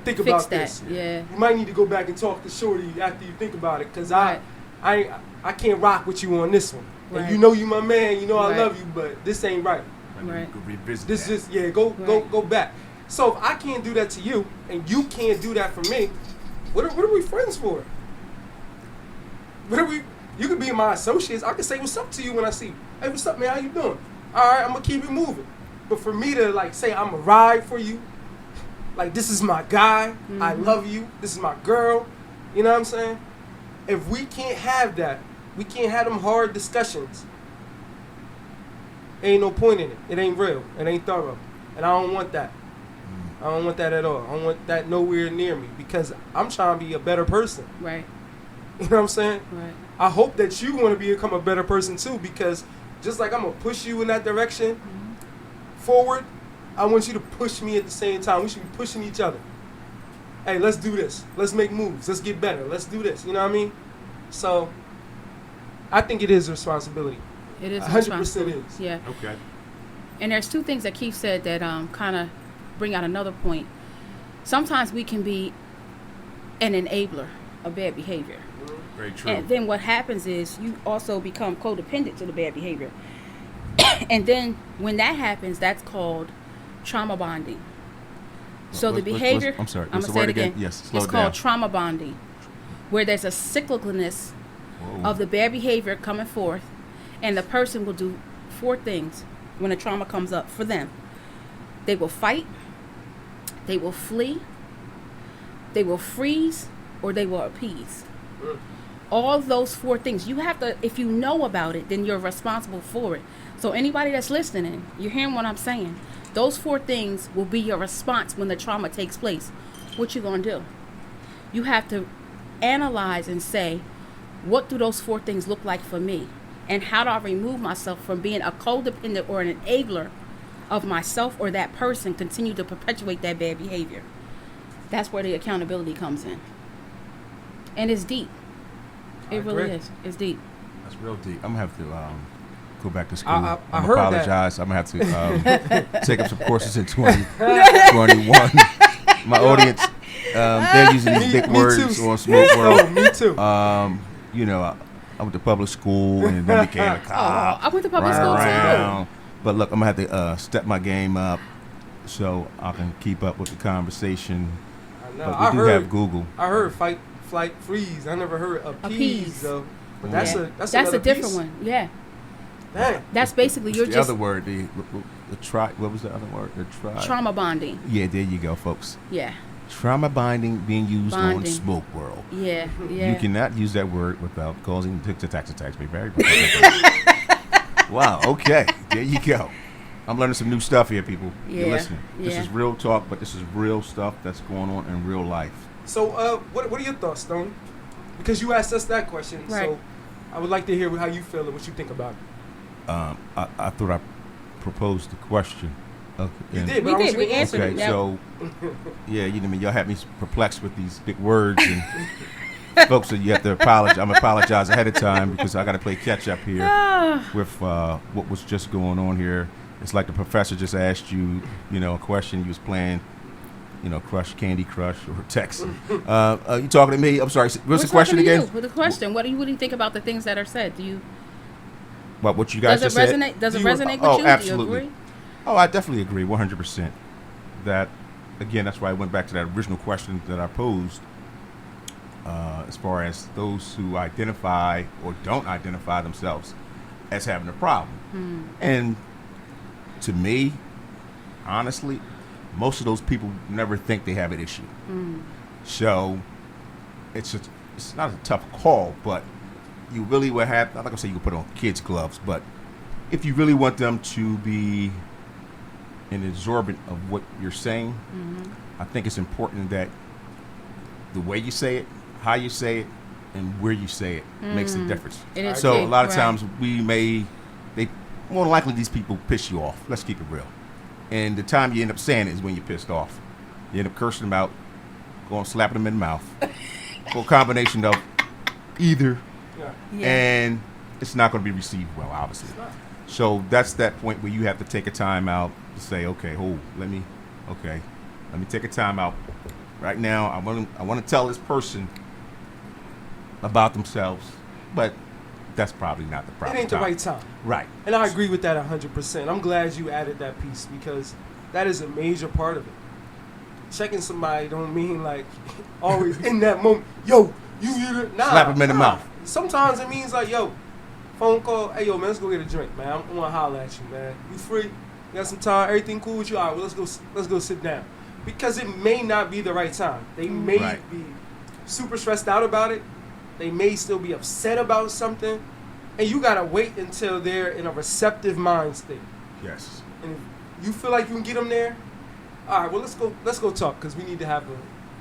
think about this. Yeah. You might need to go back and talk to Shorty after you think about it, because I can't rock with you on this one. Right. And you know you my man, you know I love you, but this ain't right. Right. Revisit this that. Just go back. So if I can't do that to you and you can't do that for me, what are we friends for? You could be my associates. I can say what's up to you when I see you. Hey, what's up, man? How you doing? All right, I'm gonna keep it moving. But for me to say I'm a ride for you, this is my guy, I love you, this is my girl, you know what I'm saying? If we can't have that, we can't have them hard discussions. Ain't no point in it. It ain't real. It ain't thorough. And I don't want that. I don't want that at all. I don't want that nowhere near me, because I'm trying to be a better person. Right. You know what I'm saying? Right. I hope that you want to become a better person too, because just like I'm going to push you in that direction forward, I want you to push me at the same time. We should be pushing each other. Hey, let's do this. Let's make moves. Let's get better. Let's do this. You know what I mean? So I think it is a responsibility. It is 100% is. Yeah. Okay. And there's two things that Keith said that kind of bring out another point. sometimes we can be an enabler of bad behavior. Very true. And then what happens is you also become codependent to the bad behavior. And then when that happens, that's called trauma bonding. So the behavior, I'm sorry. I'm going to say it again. Yes, slow it's it called down. trauma bonding, where there's a cyclicalness of the bad behavior coming forth, and the person will do 4 things when a trauma comes up for them. They will fight, they will flee, they will freeze, or they will appease. All those 4 things, you have to, if you know about it, then you're responsible for it. So anybody that's listening, you're hearing what I'm saying. Those 4 things will be your response when the trauma takes place. What you gonna do? You have to analyze and say, what do those 4 things look like for me? And how do I remove myself from being a codependent or an enabler of myself or that person continue to perpetuate that bad behavior? That's where the accountability comes in. And it's deep. It really is. It's deep. That's real deep. I'm going to have to go back to school. I I'm heard apologize. I'm going to have to take up some courses in 2021. My audience, they're using these big words on Smoke World. Oh, me too. You know, I went to public school and then became a cop. I went to public school too. But look, I'm going to have to step my game up so I can keep up with the conversation. I know. But we do have Google. I heard fight, flight, freeze. I never heard appease though. But that's a different piece. one. Yeah. Dang. That's basically What's you're the just other word. What was the other word? trauma bonding. Yeah, there you go, folks. Yeah. Trauma binding being used on Smoke World. Yeah. You cannot use that word without causing tax attacks. Be very. Wow. Okay. There you go. I'm learning some new stuff here, people. You're listening. This is real talk, but this is real stuff that's going on in real life. So, what are your thoughts, Stone? Because you asked us that question, right. So I would like to hear how you feel and what you think about it. I thought I proposed the question. Okay. You did. But We answered it. Okay, so yeah, you know, y'all had me perplexed with these big words, and folks, so you have to apologize. I'm apologize ahead of time because I got to play catch up here with what was just going on here. It's like the professor just asked you, you know, a question. You was playing, you know, Candy Crush or Text. You talking to me? I'm sorry. What's the question again? With the question, what do you think about the things that are said? Do you? What you guys just said? Does it resonate with you? Absolutely. Do you agree? Oh, I definitely agree, 100%. That, again, that's why I went back to that original question that I posed, as far as those who identify or don't identify themselves as having a problem. And to me, honestly, most of those people never think they have an issue. So it's not a tough call, but you really would have, I'm not going to say you can put on kids' gloves, but if you really want them to be an absorbent of what you're saying, I think it's important that the way you say it, how you say it, and where you say it makes a difference. So a lot of times more than likely these people piss you off. Let's keep it real. And the time you end up saying it is when you're pissed off. You end up cursing them out, going slapping them in the mouth. For a combination of either, and it's not going to be received well, obviously. So that's that point where you have to take a time out to say, okay, let me take a time out. Right now, I want to tell this person about themselves, but that's probably not the proper time. It ain't the right time. Right. And I agree with that 100%. I'm glad you added that piece because that is a major part of it. Checking somebody don't mean like always in that moment, yo, you nah. Slap him in the mouth. Sometimes it means like, yo, phone call, hey, yo, man, let's go get a drink, man. I want to holler at you, man. You free? You got some time? Everything cool with you? All right, well, let's go sit down. Because it may not be the right time. They may be super stressed out about it. They may still be upset about something. And you got to wait until they're in a receptive mind state. Yes. And if you feel like you can get them there, all right, well, let's go talk because we need to have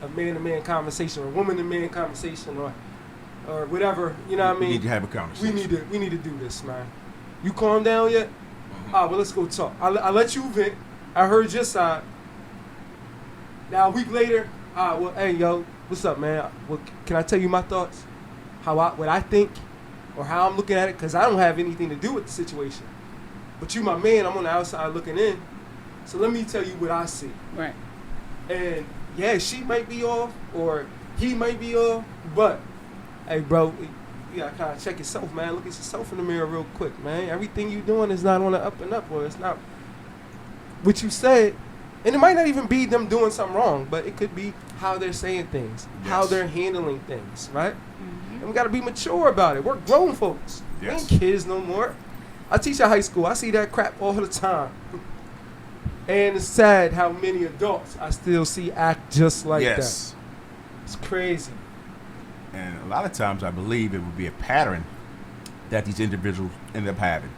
a man-to-man conversation or a woman-to-man conversation or whatever, you know what I mean? We need to have a conversation. We need to do this, man. You calm down yet? All right, well, let's go talk. I let you vent. I heard your side. Now, a week later, all right, well, hey, yo, what's up, man? Well, can I tell you my thoughts? What I think or how I'm looking at it? Because I don't have anything to do with the situation. But you my man, I'm on the outside looking in. So let me tell you what I see. Right. And yeah, she might be off or he might be off, but hey, bro, you gotta kind of check yourself, man. Look at yourself in the mirror real quick, man. Everything you doing is not on the up and up, or it's not what you said. And it might not even be them doing something wrong, but it could be how they're saying things, how they're handling things, right? And we got to be mature about it. We're grown folks. We ain't kids no more. I teach at high school. I see that crap all the time. And it's sad how many adults I still see act just like that. It's crazy. And a lot of times I believe it would be a pattern that these individuals end up having.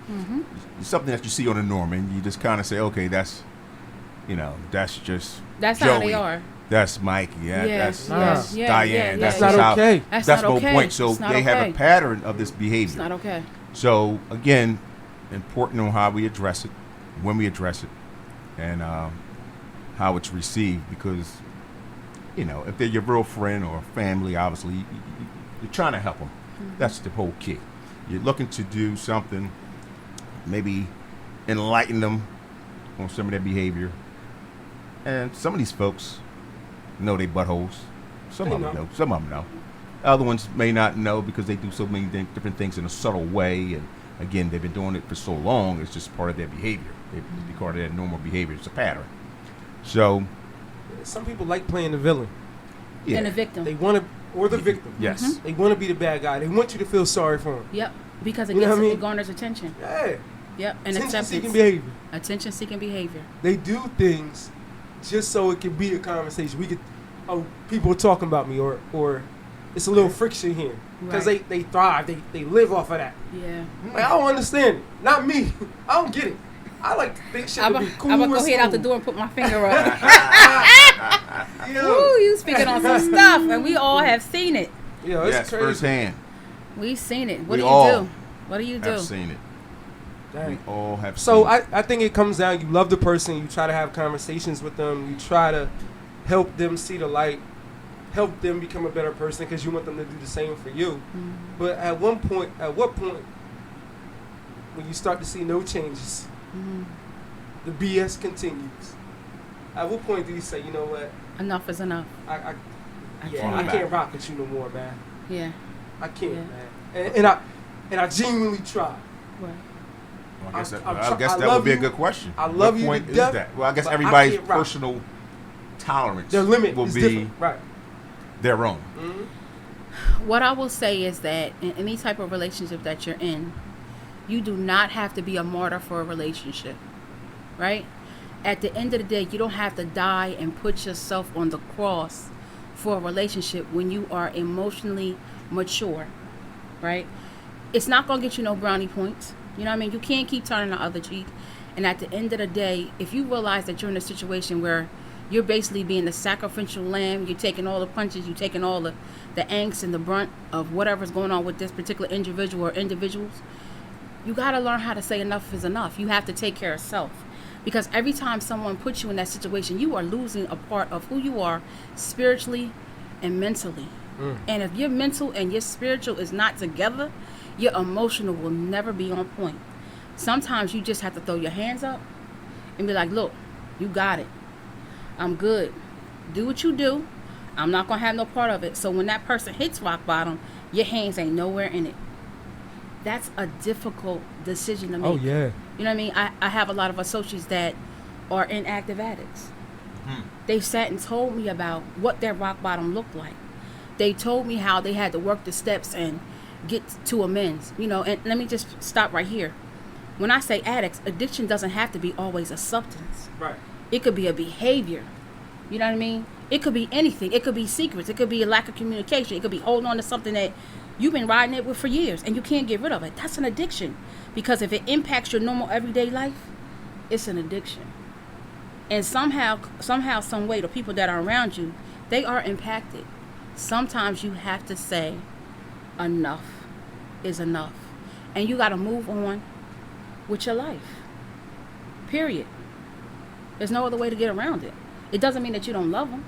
It's something that you see on the norm, and you just kind of say, okay, that's just That's Joey. how they are. That's Mikey. That's Diane. That's not okay. That's the not whole okay. point. So It's not they have okay. a pattern of this behavior. It's not okay. So again, important on how we address it, when we address it, and how it's received. Because if they're your real friend or family, obviously you're trying to help them. That's the whole key. You're looking to do something, maybe enlighten them on some of their behavior. And some of these folks know they buttholes. Some of them know. Some of them know. Other ones may not know because they do so many different things in a subtle way. And again, they've been doing it for so long. It's just part of their behavior. It's part of their normal behavior. It's a pattern. So some people like playing the villain. And the victim. They want to, or the victim. Yes. They want to be the bad guy. They want you to feel sorry for him. Yep. Because it, it garners attention. Yeah. Yep. And attention-seeking behavior. Attention-seeking behavior. They do things just so it can be a conversation. We could, people are talking about me, or it's a little friction here because they thrive. They live off of that. Yeah. Like, I don't understand it. Not me. I don't get it. I like to think shit to be cool. I'm gonna go head out the door and put my finger up. Yo. Ooh, you speaking on some stuff, and we all have seen it. Yo, it's crazy. Firsthand. We've seen it. What We do you all do? What do you do? Have seen it. Dang. We all have So seen it. I think it comes down, you love the person, you try to have conversations with them, you try to help them see the light, help them become a better person because you want them to do the same for you. But at what point when you start to see no changes, the BS continues. At what point do you say, you know what? Enough is enough. I can't rock with you no more, man. Yeah. I can't, man. And I genuinely try. Right. Well, I guess that would be a good question. I love you What point to is death, that? Well, I guess but everybody's I can't rock. personal tolerance Their limit will is be different. Right. their own. What I will say is that in any type of relationship that you're in, you do not have to be a martyr for a relationship, right? At the end of the day, you don't have to die and put yourself on the cross for a relationship when you are emotionally mature, right? It's not going to get you no brownie points. You know what I mean? You can't keep turning the other cheek. And at the end of the day, if you realize that you're in a situation where you're basically being the sacrificial lamb, you're taking all the punches, you're taking all the angst and the brunt of whatever's going on with this particular individual or individuals, you got to learn how to say enough is enough. You have to take care of self. Because every time someone puts you in that situation, you are losing a part of who you are spiritually and mentally. And if your mental and your spiritual is not together, your emotional will never be on point. Sometimes you just have to throw your hands up and be like, look, you got it. I'm good. Do what you do. I'm not going to have no part of it. So when that person hits rock bottom, your hands ain't nowhere in it. That's a difficult decision to make. Oh, yeah. You know what I mean? I have a lot of associates that are inactive addicts. They sat and told me about what their rock bottom looked like. They told me how they had to work the steps and get to amends. You know, and let me just stop right here. When I say addicts, addiction doesn't have to be always a substance. Right. It could be a behavior. You know what I mean? It could be anything. It could be secrets. It could be a lack of communication. It could be holding on to something that you've been riding it with for years and you can't get rid of it. That's an addiction. Because if it impacts your normal everyday life, it's an addiction. And somehow, some way, the people that are around you, they are impacted. Sometimes you have to say, enough is enough. And you got to move on with your life. Period. There's no other way to get around it. It doesn't mean that you don't love them.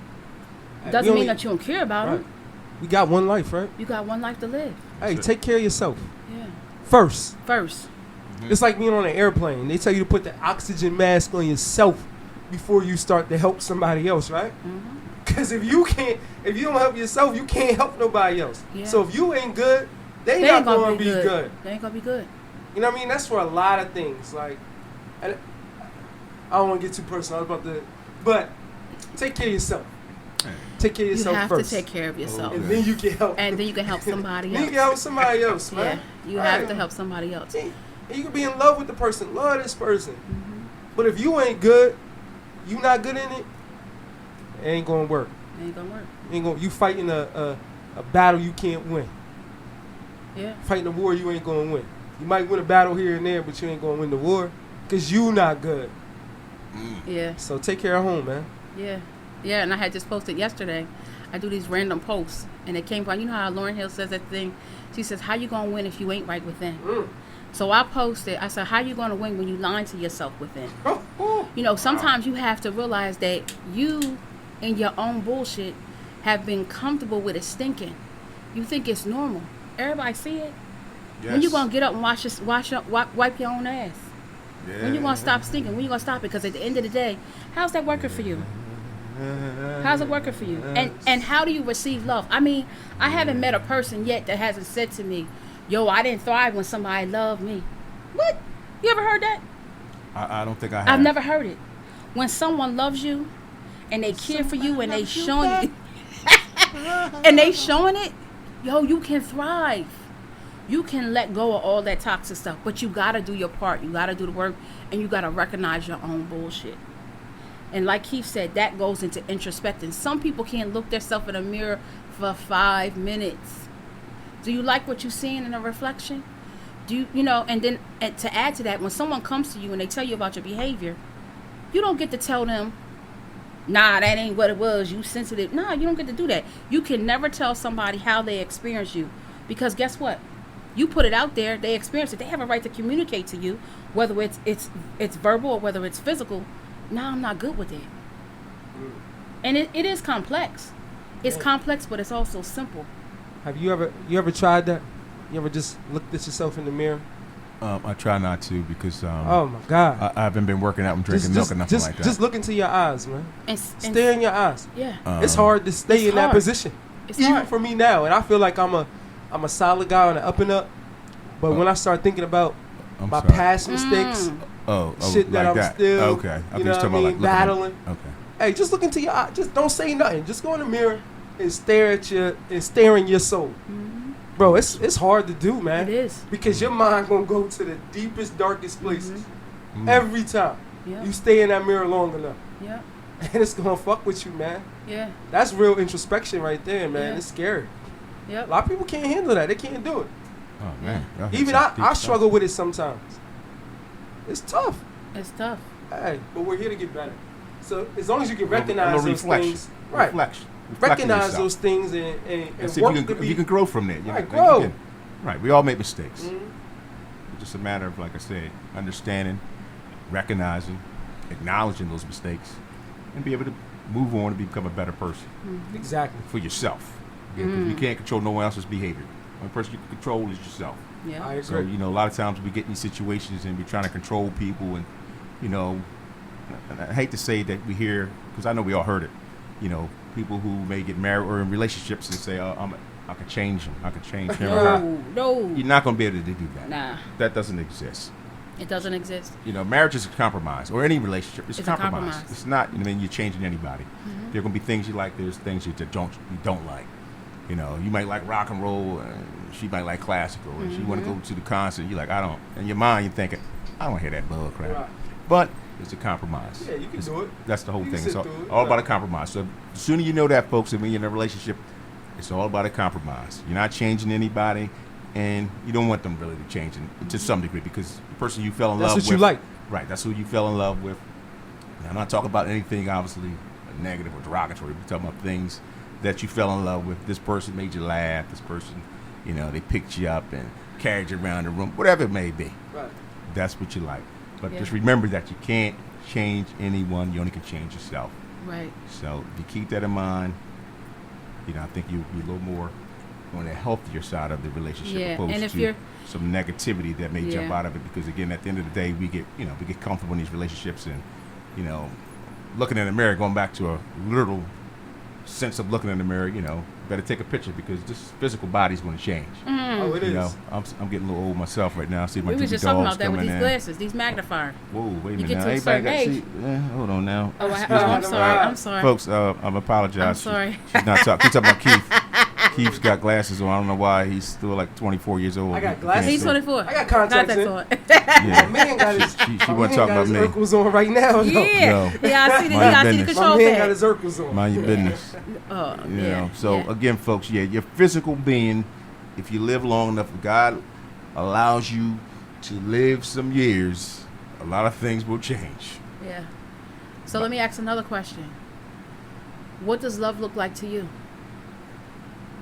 It doesn't mean that you don't care about them. We got one life, right? You got one life to live. Hey, take care of yourself. Yeah. First. Mm-hmm. It's like being on an airplane. They tell you to put the oxygen mask on yourself before you start to help somebody else, right? Mm-hmm. Because if you don't help yourself, you can't help nobody else. Yeah. So if you ain't good, they not gonna be good. They ain't gonna be good. You know what I mean? That's for a lot of things. Like, and I don't want to get too personal. But take care of yourself. Take care of yourself first. You have to take care of yourself. And then you can help. And then you can help somebody else. Then you can help somebody else, man. Yeah, you have to help somebody else. And you can be in love with the person, love this person. Mm-hmm. But if you ain't good, you not good in it, it ain't gonna work. It ain't gonna work. You fighting a battle you can't win. Yeah. Fighting a war you ain't gonna win. You might win a battle here and there, but you ain't gonna win the war because you not good. Yeah. So take care of home, man. Yeah. Yeah, and I had just posted yesterday. I do these random posts, and it came from, you know how Lauryn Hill says that thing? She says, how you going to win if you ain't right within? So I posted, I said, how you going to win when you lying to yourself within? You know, sometimes you have to realize that you and your own bullshit have been comfortable with it stinking. You think it's normal. Everybody see it. Yes. When you going to get up and wipe your own ass? Yeah. When you going to stop stinking? When you going to stop it? Because at the end of the day, how's that working for you? How's it working for you? And how do you receive love? I mean, I haven't met a person yet that hasn't said to me, yo, I didn't thrive when somebody loved me. What? You ever heard that? I don't think I have. I've never heard it. When someone loves you and they care for you and they showing you and they showing it, yo, you can thrive. You can let go of all that toxic stuff, but you got to do your part. You got to do the work, and you got to recognize your own bullshit. And like Keith said, that goes into introspecting. Some people can't look themselves in a mirror for 5 minutes. Do you like what you're seeing in a reflection? And then to add to that, when someone comes to you and they tell you about your behavior, you don't get to tell them, nah, that ain't what it was, you sensitive. Nah, you don't get to do that. You can never tell somebody how they experience you, because guess what? You put it out there, they experience it. They have a right to communicate to you, whether it's verbal or whether it's physical. Nah, I'm not good with it. And it is complex. It's complex, but it's also simple. Have you ever tried that? You ever just looked at yourself in the mirror? I try not to because oh my God, I haven't been working out and drinking milk or nothing like that. Just look into your eyes, man. And stare in your eyes. Yeah, it's hard to stay in that position. It's even hard for me now, and I feel like I'm a solid guy on the up and up. But when I start thinking about my past mistakes, shit like that I'm still, okay, you know what I mean, battling. Okay. Hey, just look into your eye. Just don't say nothing. Just go in the mirror and stare in your soul. Mm-hmm. Bro, it's hard to do, man. It is. Because your mind gonna go to the deepest, darkest places every time. Yep. You stay in that mirror long enough. Yeah. And it's gonna fuck with you, man. Yeah. That's real introspection right there, man. Yeah. It's scary. Yep. A lot of people can't handle that. They can't do it. Oh man. Even I struggle with it sometimes. It's tough. It's tough. Hey, but we're here to get better. So as long as you can recognize those things, right? Recognize those things and see work if you can grow from there. Grow. Right. We all make mistakes. It's just a matter of, like I said, understanding, recognizing, acknowledging those mistakes, and be able to move on and become a better person. Exactly. For yourself. Because you can't control no one else's behavior. The only person you can control is yourself. Yeah. I agree. So, a lot of times we get in these situations and we're trying to control people, and, and I hate to say that we hear, because I know we all heard it, people who may get married or in relationships and say, I can change him, I can change him. No. You're not going to be able to do that. Nah. That doesn't exist. It doesn't exist. Marriage is a compromise, or any relationship is it's a compromise. It's not, you're changing anybody. Mm-hmm. There are going to be things you like, there's things you don't like. You might like rock and roll, and she might like classical, and she want to go to the concert. You're like, I don't. In your mind, you're thinking, I don't hear that bull crap. Right. But it's a compromise. Yeah, you can do it. That's the whole thing. It's all about a compromise. So the sooner you know that, folks, and when you're in a relationship, it's all about a compromise. You're not changing anybody, and you don't want them really to change to some degree, because the person you fell in love with. That's what you like. Right. That's who you fell in love with. Now, I'm not talking about anything, obviously, negative or derogatory. We're talking about things that you fell in love with. This person made you laugh. This person, they picked you up and carried you around the room, whatever it may be. Right. That's what you like. But just remember that you can't change anyone. You only can change yourself. Right. So if you keep that in mind, I think you'll be a little more on the healthier side of the relationship, opposed to some negativity that may jump out of it. Because again, at the end of the day, we get comfortable in these relationships, and looking in the mirror, going back to a literal sense of looking in the mirror, better take a picture because this physical body's going to change. Oh, it is. I'm getting a little old myself right now. I see my We were droopy just talking dogs about that with coming these in. glasses, these magnifier. Whoa, wait a You minute get now. to a Everybody certain got age. hold on now. Oh, Excuse me. I'm sorry. I'm sorry. Folks, I'm apologize. I'm sorry. She's not talking. She's talking about Keith. Keith's got glasses on. I don't know why. He's still like 24 years old. I got He glasses. can't He's see. 24. I got contacts in. on. Yeah. My man got his. She my wasn't man talking got about his me. Urkels on right now. though. Yeah. Yo. Yeah, I see the, Mind I your see the business. My control man got pad. his Urkels on. Mind your business. So yeah. again, folks, your physical being, if you live long enough, if God allows you to live some years, a lot of things will change. Yeah. So let me ask another question. What does love look like to you?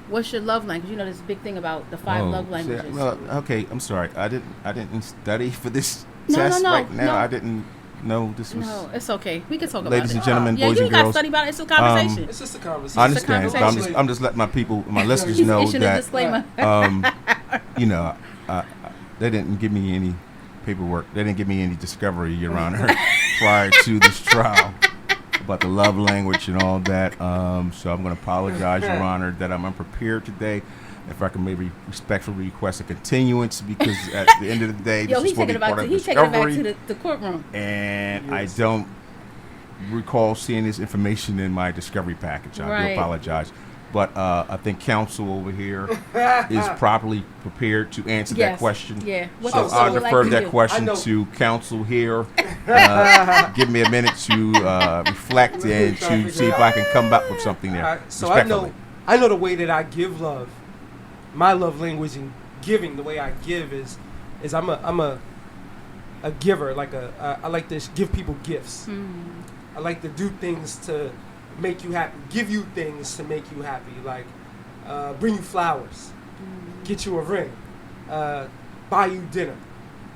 What's your love language? You know this big thing about the 5 love languages. Well, okay, I'm sorry. I didn't study for this No, test no, right now. no. I didn't know this was. No, it's okay. We can talk about it. Ladies and gentlemen, Yeah, boys you and got to girls. study about it. It's a conversation. It's just a conversation. I understand. It's a But conversation. I'm just letting my listeners He's know issuing a that disclaimer. they didn't give me any paperwork. They didn't give me any discovery, Your Honor, prior to this trial about the love language and all that. So I'm going to apologize, Your Honor, that I'm unprepared today. If I can maybe respectfully request a continuance, because at the end of the day, Yo, this he's is what taking be it back part to of he's taking it back discovery, to the courtroom. and Yes. I don't recall seeing this information in my discovery package. I Right. do apologize. But I think counsel over here is properly prepared to answer that Yes. question. Yeah. What So does I'll love look defer like to that you? I question know. to counsel here. Give me a minute to reflect and to see if I can come back with something there. Alright, so respectfully. I know the way that I give love. My love language in giving, the way I give is I'm a giver. I like to give people gifts. I like to do things to make you happy. Give you things to make you happy. Like bring you flowers, get you a ring, buy you dinner.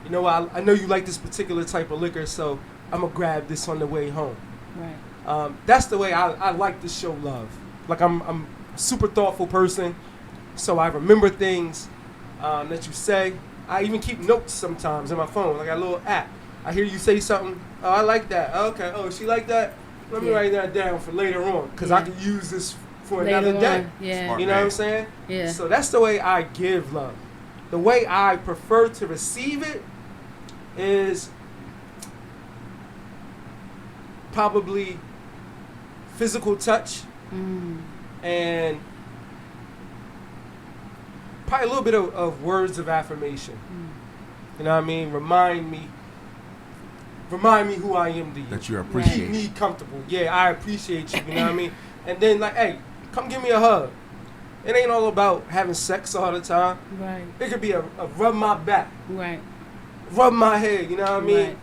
You know, I know you like this particular type of liquor, so I'm gonna grab this on the way home. Right. That's the way I like to show love. Like I'm a super thoughtful person, so I remember things that you say. I even keep notes sometimes in my phone, like a little app. I hear you say something. Oh, I like that. Okay. Oh, she like that. Let me Yeah. write that down for later on, because I Yeah. can use this for Later another day. on, yeah. Smart. You know what I'm Man. saying? Yeah. So that's the way I give love. The way I prefer to receive it is probably physical touch and probably a little bit of words of affirmation. You know what I mean? Remind me who I am to you. That you're Keep appreciated. me comfortable. Yeah, I appreciate you. You know what I mean? And then like, hey, come give me a hug. It ain't all about having sex all the time. Right. It could be a rub my back, Right. rub my head. You know what I mean? Right.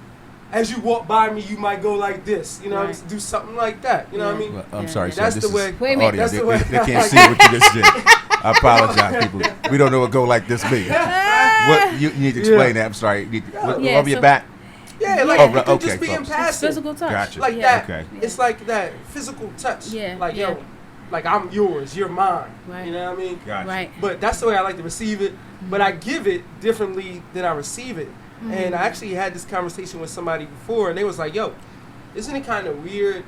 As you walk by me, you might go like this. You know, Right. do something like that. You know what I Yeah. mean? Well, I'm Yeah. sorry, sir. That's This the is way- Wait a minute. audio. That's They, the way- they can't see what you just did. I apologize, people. We don't know what go like this means. What you need to explain that? I'm sorry. You need to, Yeah, rub your so- back. Yeah, like Oh, it right, could okay, just be in folks. passing. Physical touch. Gotcha. Like Yeah. that. Okay. It's like that physical touch. Yeah, Like yeah. yo, like I'm yours, you're mine. Right. You know what I mean? Gotcha. Right. But that's the way I like to receive it. But I give it differently than I receive it. And I actually had this conversation with somebody before, and they was like, "Yo, isn't it kind of weird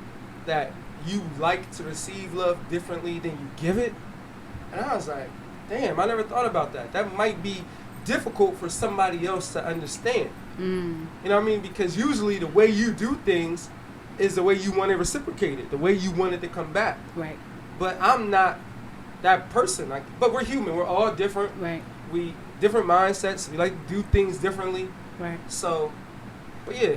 that you like to receive love differently than you give it?" And I was like, "Damn, I never thought about that. That might be difficult for somebody else to understand." You know what I mean? Because usually the way you do things is the way you want it reciprocated, the way you want it to come back. Right. But I'm not that person. Like, but we're human. We're all different. Right. We different mindsets. We like to do things differently. Right. So, but yeah,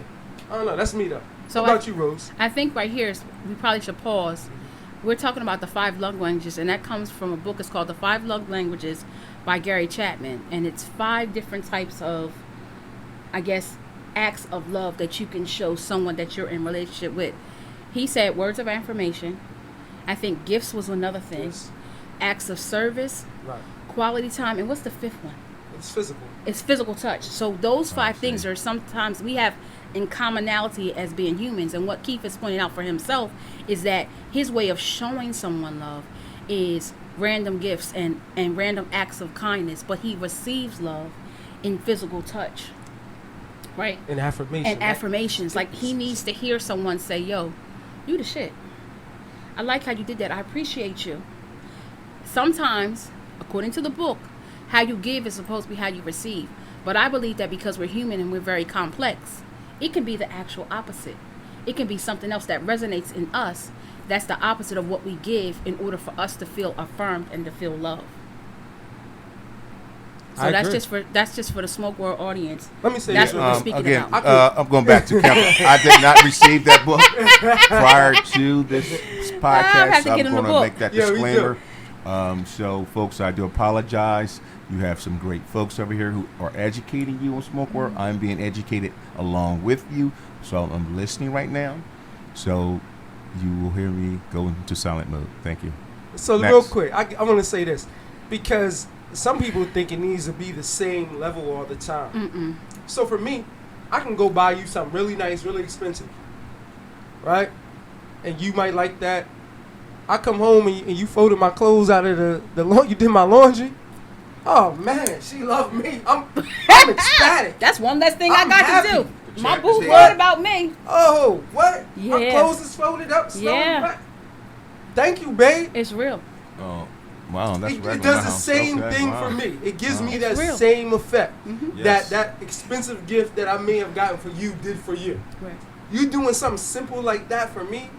I don't know. That's me though. So What about you, Rose? I think right here we probably should pause. We're talking about the 5 love languages, and that comes from a book. It's called The 5 Love Languages by Gary Chapman, and it's 5 different types of, I guess, acts of love that you can show someone that you're in relationship with. He said words of affirmation. I think gifts was another thing. Yes. Acts of service, Right. quality time, and what's the 5th one? It's physical. It's physical touch. So those 5 see. things are sometimes we have in commonality as being humans. And what Keith has pointed out for himself is that his way of showing someone love is random gifts and random acts of kindness. But he receives love in physical touch. Right? And affirmation. And affirmations. Like he needs to hear someone say, yo, you the shit. I like how you did that. I appreciate you. Sometimes, according to the book, how you give is supposed to be how you receive. But I believe that because we're human and we're very complex, it can be the actual opposite. It can be something else that resonates in us that's the opposite of what we give in order for us to feel affirmed and to feel love. So that's just for the Smoke World audience. Let me say that's this. what we're speaking Again, about. I'm going back to Kevin. I did not receive that book prior to this podcast. have to get I'm in the going to book. make that Yeah, we disclaimer. So, folks, I do apologize. You have some great folks over here who are educating you on Smoke World. I'm being educated along with you. So I'm listening right now. So you will hear me go into silent mode. Thank you. So Next. real quick, I want to say this because some people think it needs to be the same level all the time. Mm-mm. So for me, I can go buy you something really nice, really expensive, right? And you might like that. I come home and you folded my clothes out of the laundry. You did my laundry. Oh man, she loved me. I'm ecstatic. That's one less thing I'm I got happy. to do. My Check boo's this worried out. about me. Oh, what? Yeah. My clothes is folded up. Smelling Yeah. right. Thank you, babe. It's real. Oh, wow. That's It regular does in the my house. same Okay, thing wow. for me. It gives Wow. me It's that real. same effect Yes. that expensive gift that I may have gotten for you did for you. Right. You doing something simple like that for me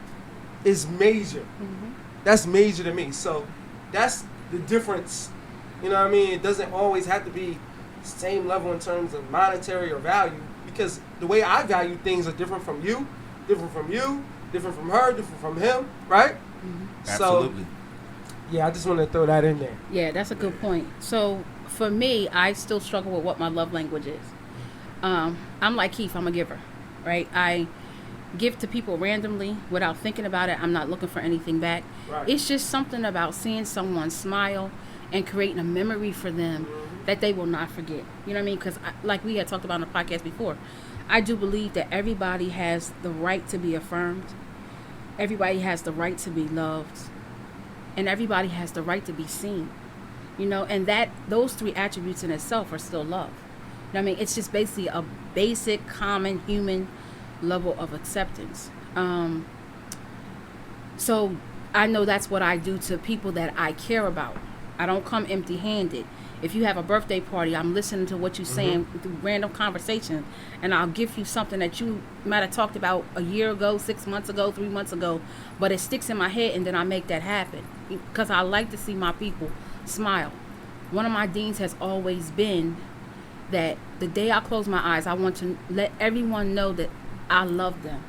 is major. Mm-hmm. That's major to me. So that's the difference. You know what I mean? It doesn't always have to be same level in terms of monetary or value because the way I value things are different from you, different from you, different from her, different from him, right? Absolutely. So, yeah, I just want to throw that in there. Yeah, that's a good point. So for me, I still struggle with what my love language is. I'm like Keith, I'm a giver, right? I give to people randomly without thinking about it. I'm not looking for anything back. Right. It's just something about seeing someone smile and creating a memory for them that they will not forget. You know what I mean? Because like we had talked about in the podcast before, I do believe that everybody has the right to be affirmed. Everybody has the right to be loved. And everybody has the right to be seen. You know, and that those three attributes in itself are still love. You know what I mean? It's just basically a basic, common human level of acceptance. So I know that's what I do to people that I care about. I don't come empty-handed. If you have a birthday party, I'm listening to what you're saying through random conversation, and I'll give you something that you might have talked about a year ago, 6 months ago, 3 months ago, but it sticks in my head, and then I make that happen because I like to see my people smile. One of my deans has always been that the day I close my eyes, I want to let everyone know that I love them.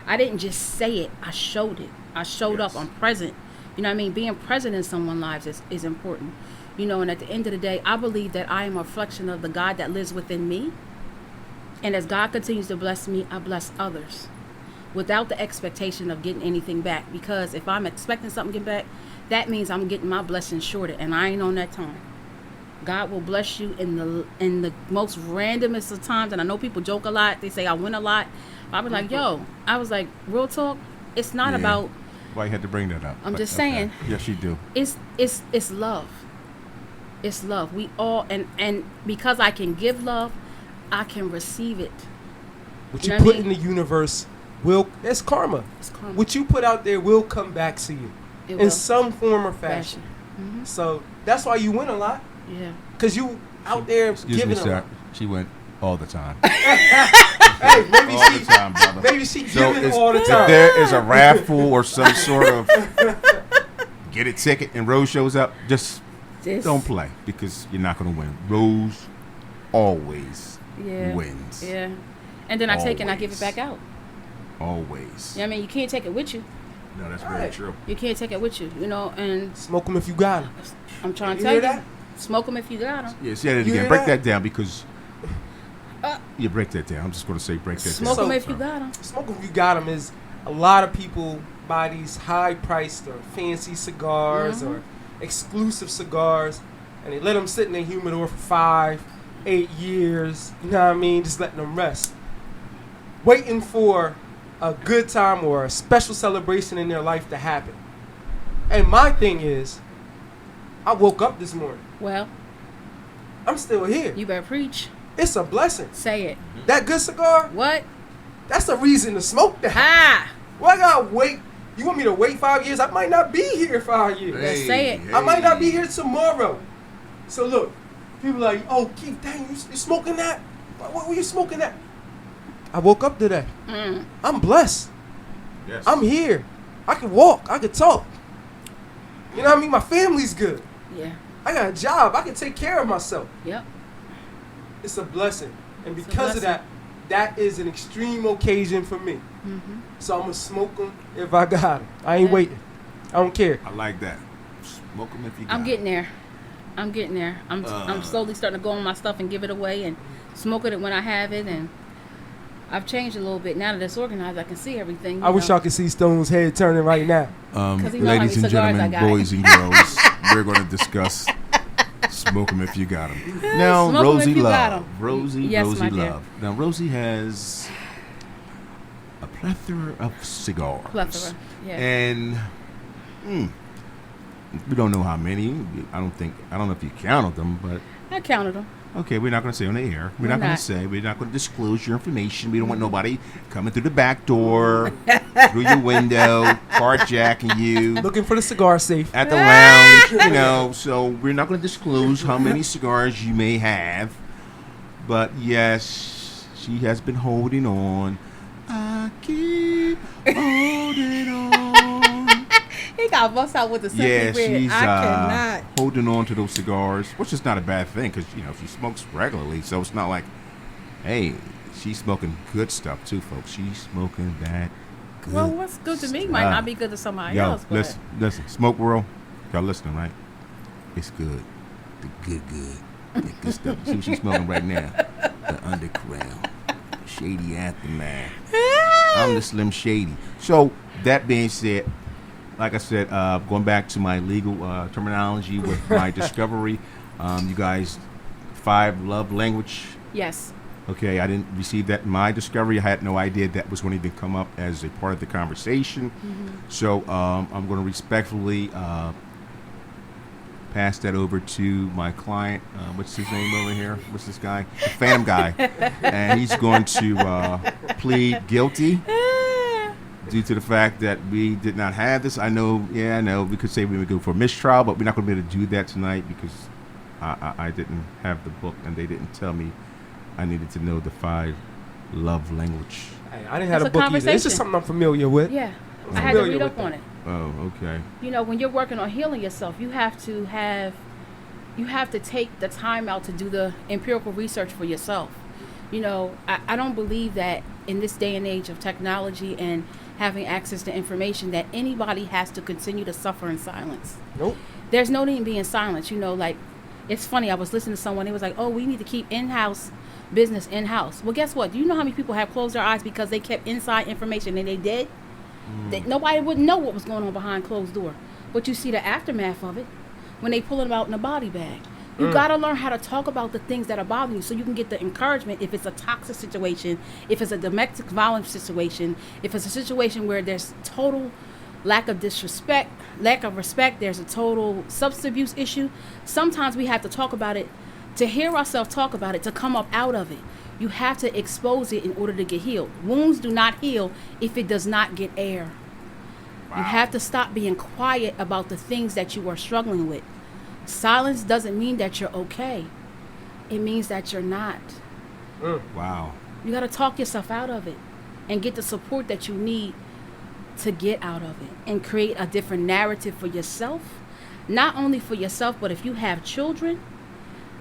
I didn't just say it, I showed it. I showed up, I'm present. You know what I mean? Being present in someone's lives is important. You know, and at the end of the day, I believe that I am a reflection of the God that lives within me. And as God continues to bless me, I bless others without the expectation of getting anything back. Because if I'm expecting something to get back, that means I'm getting my blessings shorted, and I ain't on that time. God will bless you in the most randomest of times. And I know people joke a lot. They say I win a lot. I was like, I was like, real talk, it's not about. Why you had to bring that up? I'm just saying. Yes, you do. It's love. It's love. We all and because I can give love, I can receive it. What You you know what put I in mean? the universe it's karma. It's karma. What you put out there will come back to you It in will. some form or fashion. So that's why you win a lot, Yeah. because you out there Excuse giving me, a sir. lot. She went all the time. Hey, maybe all the time, brother. maybe she So giving all the if time. there is a raffle or some sort of get a ticket and Rose shows up, just This, don't play because you're not going to win. Rose always yeah. wins. Yeah. And then I take it and I give it Always. back out. Always. You know what I mean? You can't take it with you. No, that's very Right. true. You can't take it with you, you know, and Smoke them if you got them. I'm trying to You tell hear you. that? Smoke them if you got them. Yeah, say that You again. hear Break that? that down because Uh, you break that down. I'm just going to say break that Smoke down. them if you got them. Smoke them if you got them is a lot of people buy these high-priced or fancy cigars or exclusive cigars, and they let them sit in their humidor for 5-8 years. You know what I mean? Just letting them rest, waiting for a good time or a special celebration in their life to happen. And my thing is, I woke up this morning. Well, I'm still here. you better preach. It's a blessing. Say it. That good cigar, What? that's the reason to smoke that. Ha! Why I gotta wait You want me to wait 5 years? I might not be here 5 years. Let's say it. I might not be here tomorrow. So look, people like, oh, Keith, dang, you smoking that? What were you smoking that? I woke up today. I'm blessed. Yes. I'm here. I can walk. I can talk. You know what I mean? My family's good. Yeah. I got a job. I can take care of myself. Yep. It's a blessing. And It's a because of blessing. that is an extreme occasion for me. Mm-hmm. So I'm going to smoke them if I got them. I ain't Yeah. waiting. I don't care. I like that. Smoke them if you got I'm getting there. I'm slowly starting to go on my stuff and give it away and smoking it when I have it. And I've changed a little bit. Now that it's organized, I can see everything. I wish y'all could see Stone's head turning right now. 'Cause he know how Ladies many and cigars I gentlemen, got. boys and girls, we're going to discuss smoke them if you got them. Now, Smoke 'em Rosie if you got Love. 'em. Rosie Yes, my dear. Love. Now, Rosie has a plethora of cigars. Plethora, yeah. And we don't know how many. I don't know if you counted them, but I counted them. okay, we're not going to say on the air. We're We're not going not. to say. We're not going to disclose your information. We don't want nobody coming through the back door, through your window, carjacking you Looking for the cigar safe. at the lounge. You know, so we're not going to disclose how many cigars you may have. But yes, she has been holding on. I keep holding on. He got bust out with the Simply Yeah, Red. she's I cannot. holding on to those cigars, which is not a bad thing because, you know, she smokes regularly. So it's not like, hey, she's smoking good stuff too, folks. She's smoking that good Well, what's good to me might not be good to somebody Yo, else. But listen, Smoke World, y'all listening, right? It's good. The good. The good stuff. See what she's smoking right now? The underground. The Shady Aftermath. I'm the Slim Shady. So, that being said, like I said, going back to my legal terminology with my discovery, you guys, 5 love language. yes. Okay, I didn't receive that in my discovery. I had no idea that was going to even come up as a part of the conversation. So I'm going to respectfully pass that over to my client. What's his name over here? What's this guy? The Phantom guy. And he's going to plead guilty due to the fact that we did not have this. I know, we could say we would go for mistrial, but we're not going to be able to do that tonight because I didn't have the book and they didn't tell me I needed to know the 5 love language. Hey, I didn't have It's a a book either. It's conversation. just something I'm familiar with. Yeah. I'm I had to familiar read with up that. on it. Oh, okay. You know, when you're working on healing yourself, you have to take the time out to do the empirical research for yourself. You know, I don't believe that in this day and age of technology and having access to information that anybody has to continue to suffer in silence. Nope. There's no need in being silent. You know, like, it's funny. I was listening to someone. It was like, oh, we need to keep in-house business in-house. Well, guess what? Do you know how many people have closed their eyes because they kept inside information and they did? Nobody wouldn't know what was going on behind closed door. But you see the aftermath of it when they pull them out in a body bag. You got to learn how to talk about the things that are bothering you so you can get the encouragement if it's a toxic situation, if it's a domestic violence situation, if it's a situation where there's total lack of disrespect, lack of respect, there's a total substance abuse issue. Sometimes we have to talk about it, to hear ourselves talk about it, to come up out of it. You have to expose it in order to get healed. Wounds do not heal if it does not get air. Wow. You have to stop being quiet about the things that you are struggling with. Silence doesn't mean that you're okay. It means that you're not. Wow. You got to talk yourself out of it and get the support that you need to get out of it and create a different narrative for yourself. Not only for yourself, but if you have children,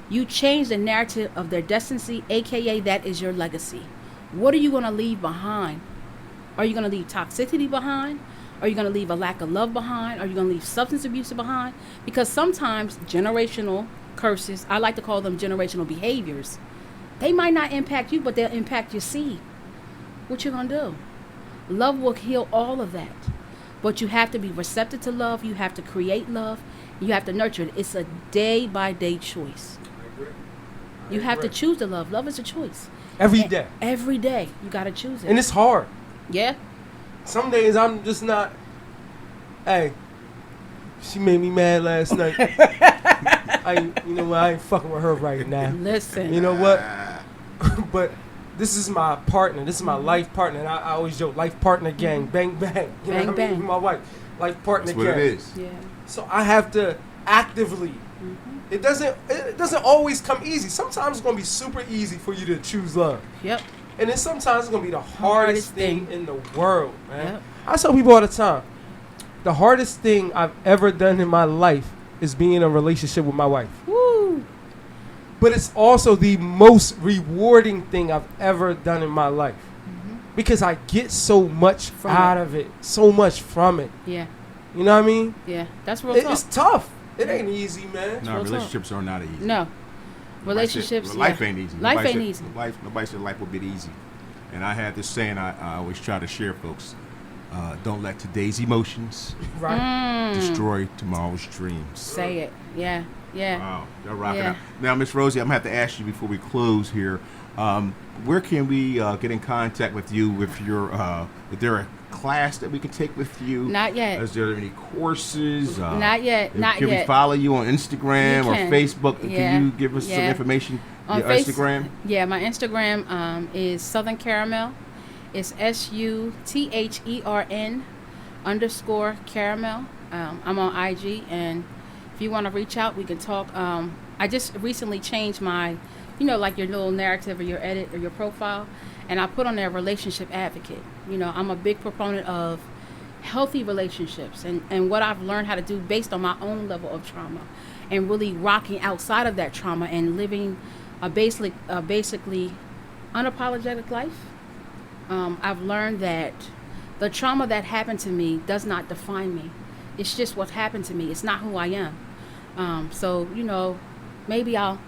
you change the narrative of their destiny, aka that is your legacy. What are you going to leave behind? Are you going to leave toxicity behind? Are you going to leave a lack of love behind? Are you going to leave substance abuse behind? Because sometimes generational curses, I like to call them generational behaviors, they might not impact you, but they'll impact your seed. What you going to do? Love will heal all of that. But you have to be receptive to love. You have to create love. You have to nurture it. It's a day-by-day choice. You have to choose to love. Love is a choice. Every day. Every day. You got to choose it. And it's hard. Yeah. Some days I'm just not. Hey, she made me mad last night. You know what? I ain't fucking with her right now. Listen. You know what? But this is my partner. This is my life partner. And I always joke, life partner gang, bang, bang. You know what I mean? With my wife, life partner That's gang. what it is. Yeah. So I have to actively. It doesn't always come easy. Sometimes it's gonna be super easy for you to choose love. Yep. And then sometimes it's gonna be the hardest thing in the world, man. Yep. I tell people all the time, the hardest thing I've ever done in my life is being in a relationship with my wife. Woo. But it's also the most rewarding thing I've ever done in my life. Because I get so much out of it, so much from it. Yeah. You know what I mean? Yeah. That's real talk. It's tough. It ain't easy, man. No, relationships are not easy. No. Relationships. Life ain't easy. Life ain't easy. Nobody said life will be easy. And I had this saying I always try to share, folks. Don't let today's emotions destroy tomorrow's dreams. Say it. Yeah. Yeah. Wow, y'all rocking out. Now, Miss Rosie, I'm going to have to ask you before we close here. Where can we get in contact with you if you're, is there a class that we can take with you? Not yet. Is there any courses? Not yet. Can we follow you on Instagram or Facebook? Yeah. Can you give us some information? On your Instagram? Yeah, my Instagram is Southern Caramel. It's SUTHERN_caramel. I'm on IG, and if you want to reach out, we can talk. I just recently changed my, like your little narrative or your edit or your profile, and I put on there relationship advocate. I'm a big proponent of healthy relationships and what I've learned how to do based on my own level of trauma, and really rocking outside of that trauma and living a basically unapologetic life. I've learned that the trauma that happened to me does not define me. It's just what happened to me. It's not who I am. So, maybe I'll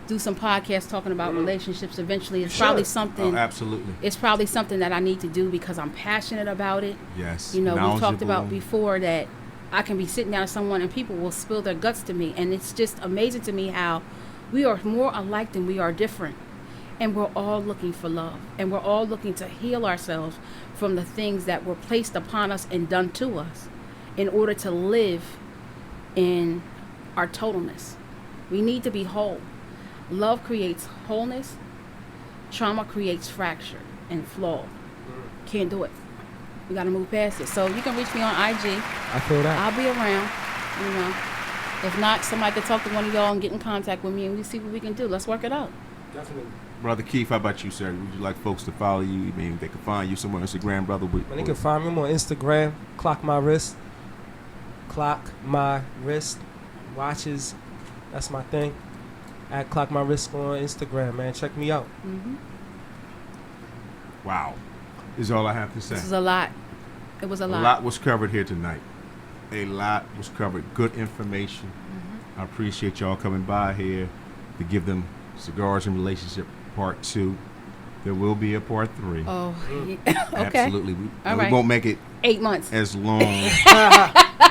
do some podcasts talking about relationships eventually. It's probably something. Oh, absolutely. It's probably something that I need to do because I'm passionate about it. Yes. We talked about before that I can be sitting down with someone and people will spill their guts to me. And it's just amazing to me how we are more alike than we are different. And we're all looking for love. And we're all looking to heal ourselves from the things that were placed upon us and done to us in order to live in our totalness. We need to be whole. Love creates wholeness. Trauma creates fracture and flaw. Can't do it. We got to move past it. So you can reach me on IG. I feel that. I'll be around. If not, somebody can talk to one of y'all and get in contact with me, and we see what we can do. Let's work it out. Definitely. Brother Keith, how about you, sir? Would you like folks to follow you? I mean, they can find you somewhere on Instagram, brother. They can find me on Instagram. Clock my wrist. Watches. That's my thing. At Clock My Wrist on Instagram, man. Check me out. Wow. Is all I have to say. This is a lot. It was a lot. A lot was covered here tonight. A lot was covered. Good information. I appreciate y'all coming by here to give them Cigars and Relationship Part 2. There will be a Part 3. Oh, okay. Absolutely. We won't make it 8 months as long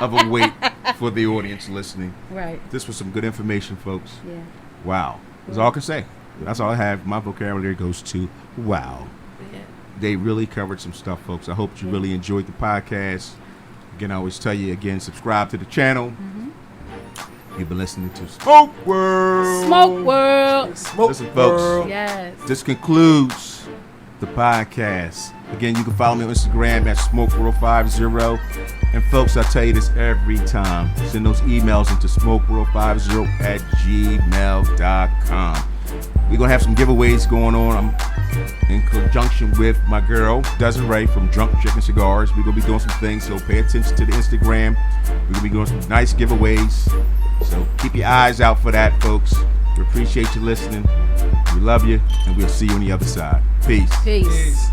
of a wait for the audience listening. Right. This was some good information, folks. Yeah. Wow. That's all I can say. That's all I have. My vocabulary goes to wow. Yeah. They really covered some stuff, folks. I hope you really enjoyed the podcast. Again, I always tell you, subscribe to the channel. You've been listening to Smoke World. Smoke World. Listen, folks. Yes. This concludes the podcast. Again, you can follow me on Instagram at SmokeWorld50. And folks, I tell you this every time. Send those emails into SmokeWorld50@gmail.com. We're going to have some giveaways going on. I'm in conjunction with my girl, Desiree from Drunk Chicken Cigars. We're going to be doing some things, so pay attention to the Instagram. We're going to be doing some nice giveaways. So keep your eyes out for that, folks. We appreciate you listening. We love you, and we'll see you on the other side. Peace. Peace.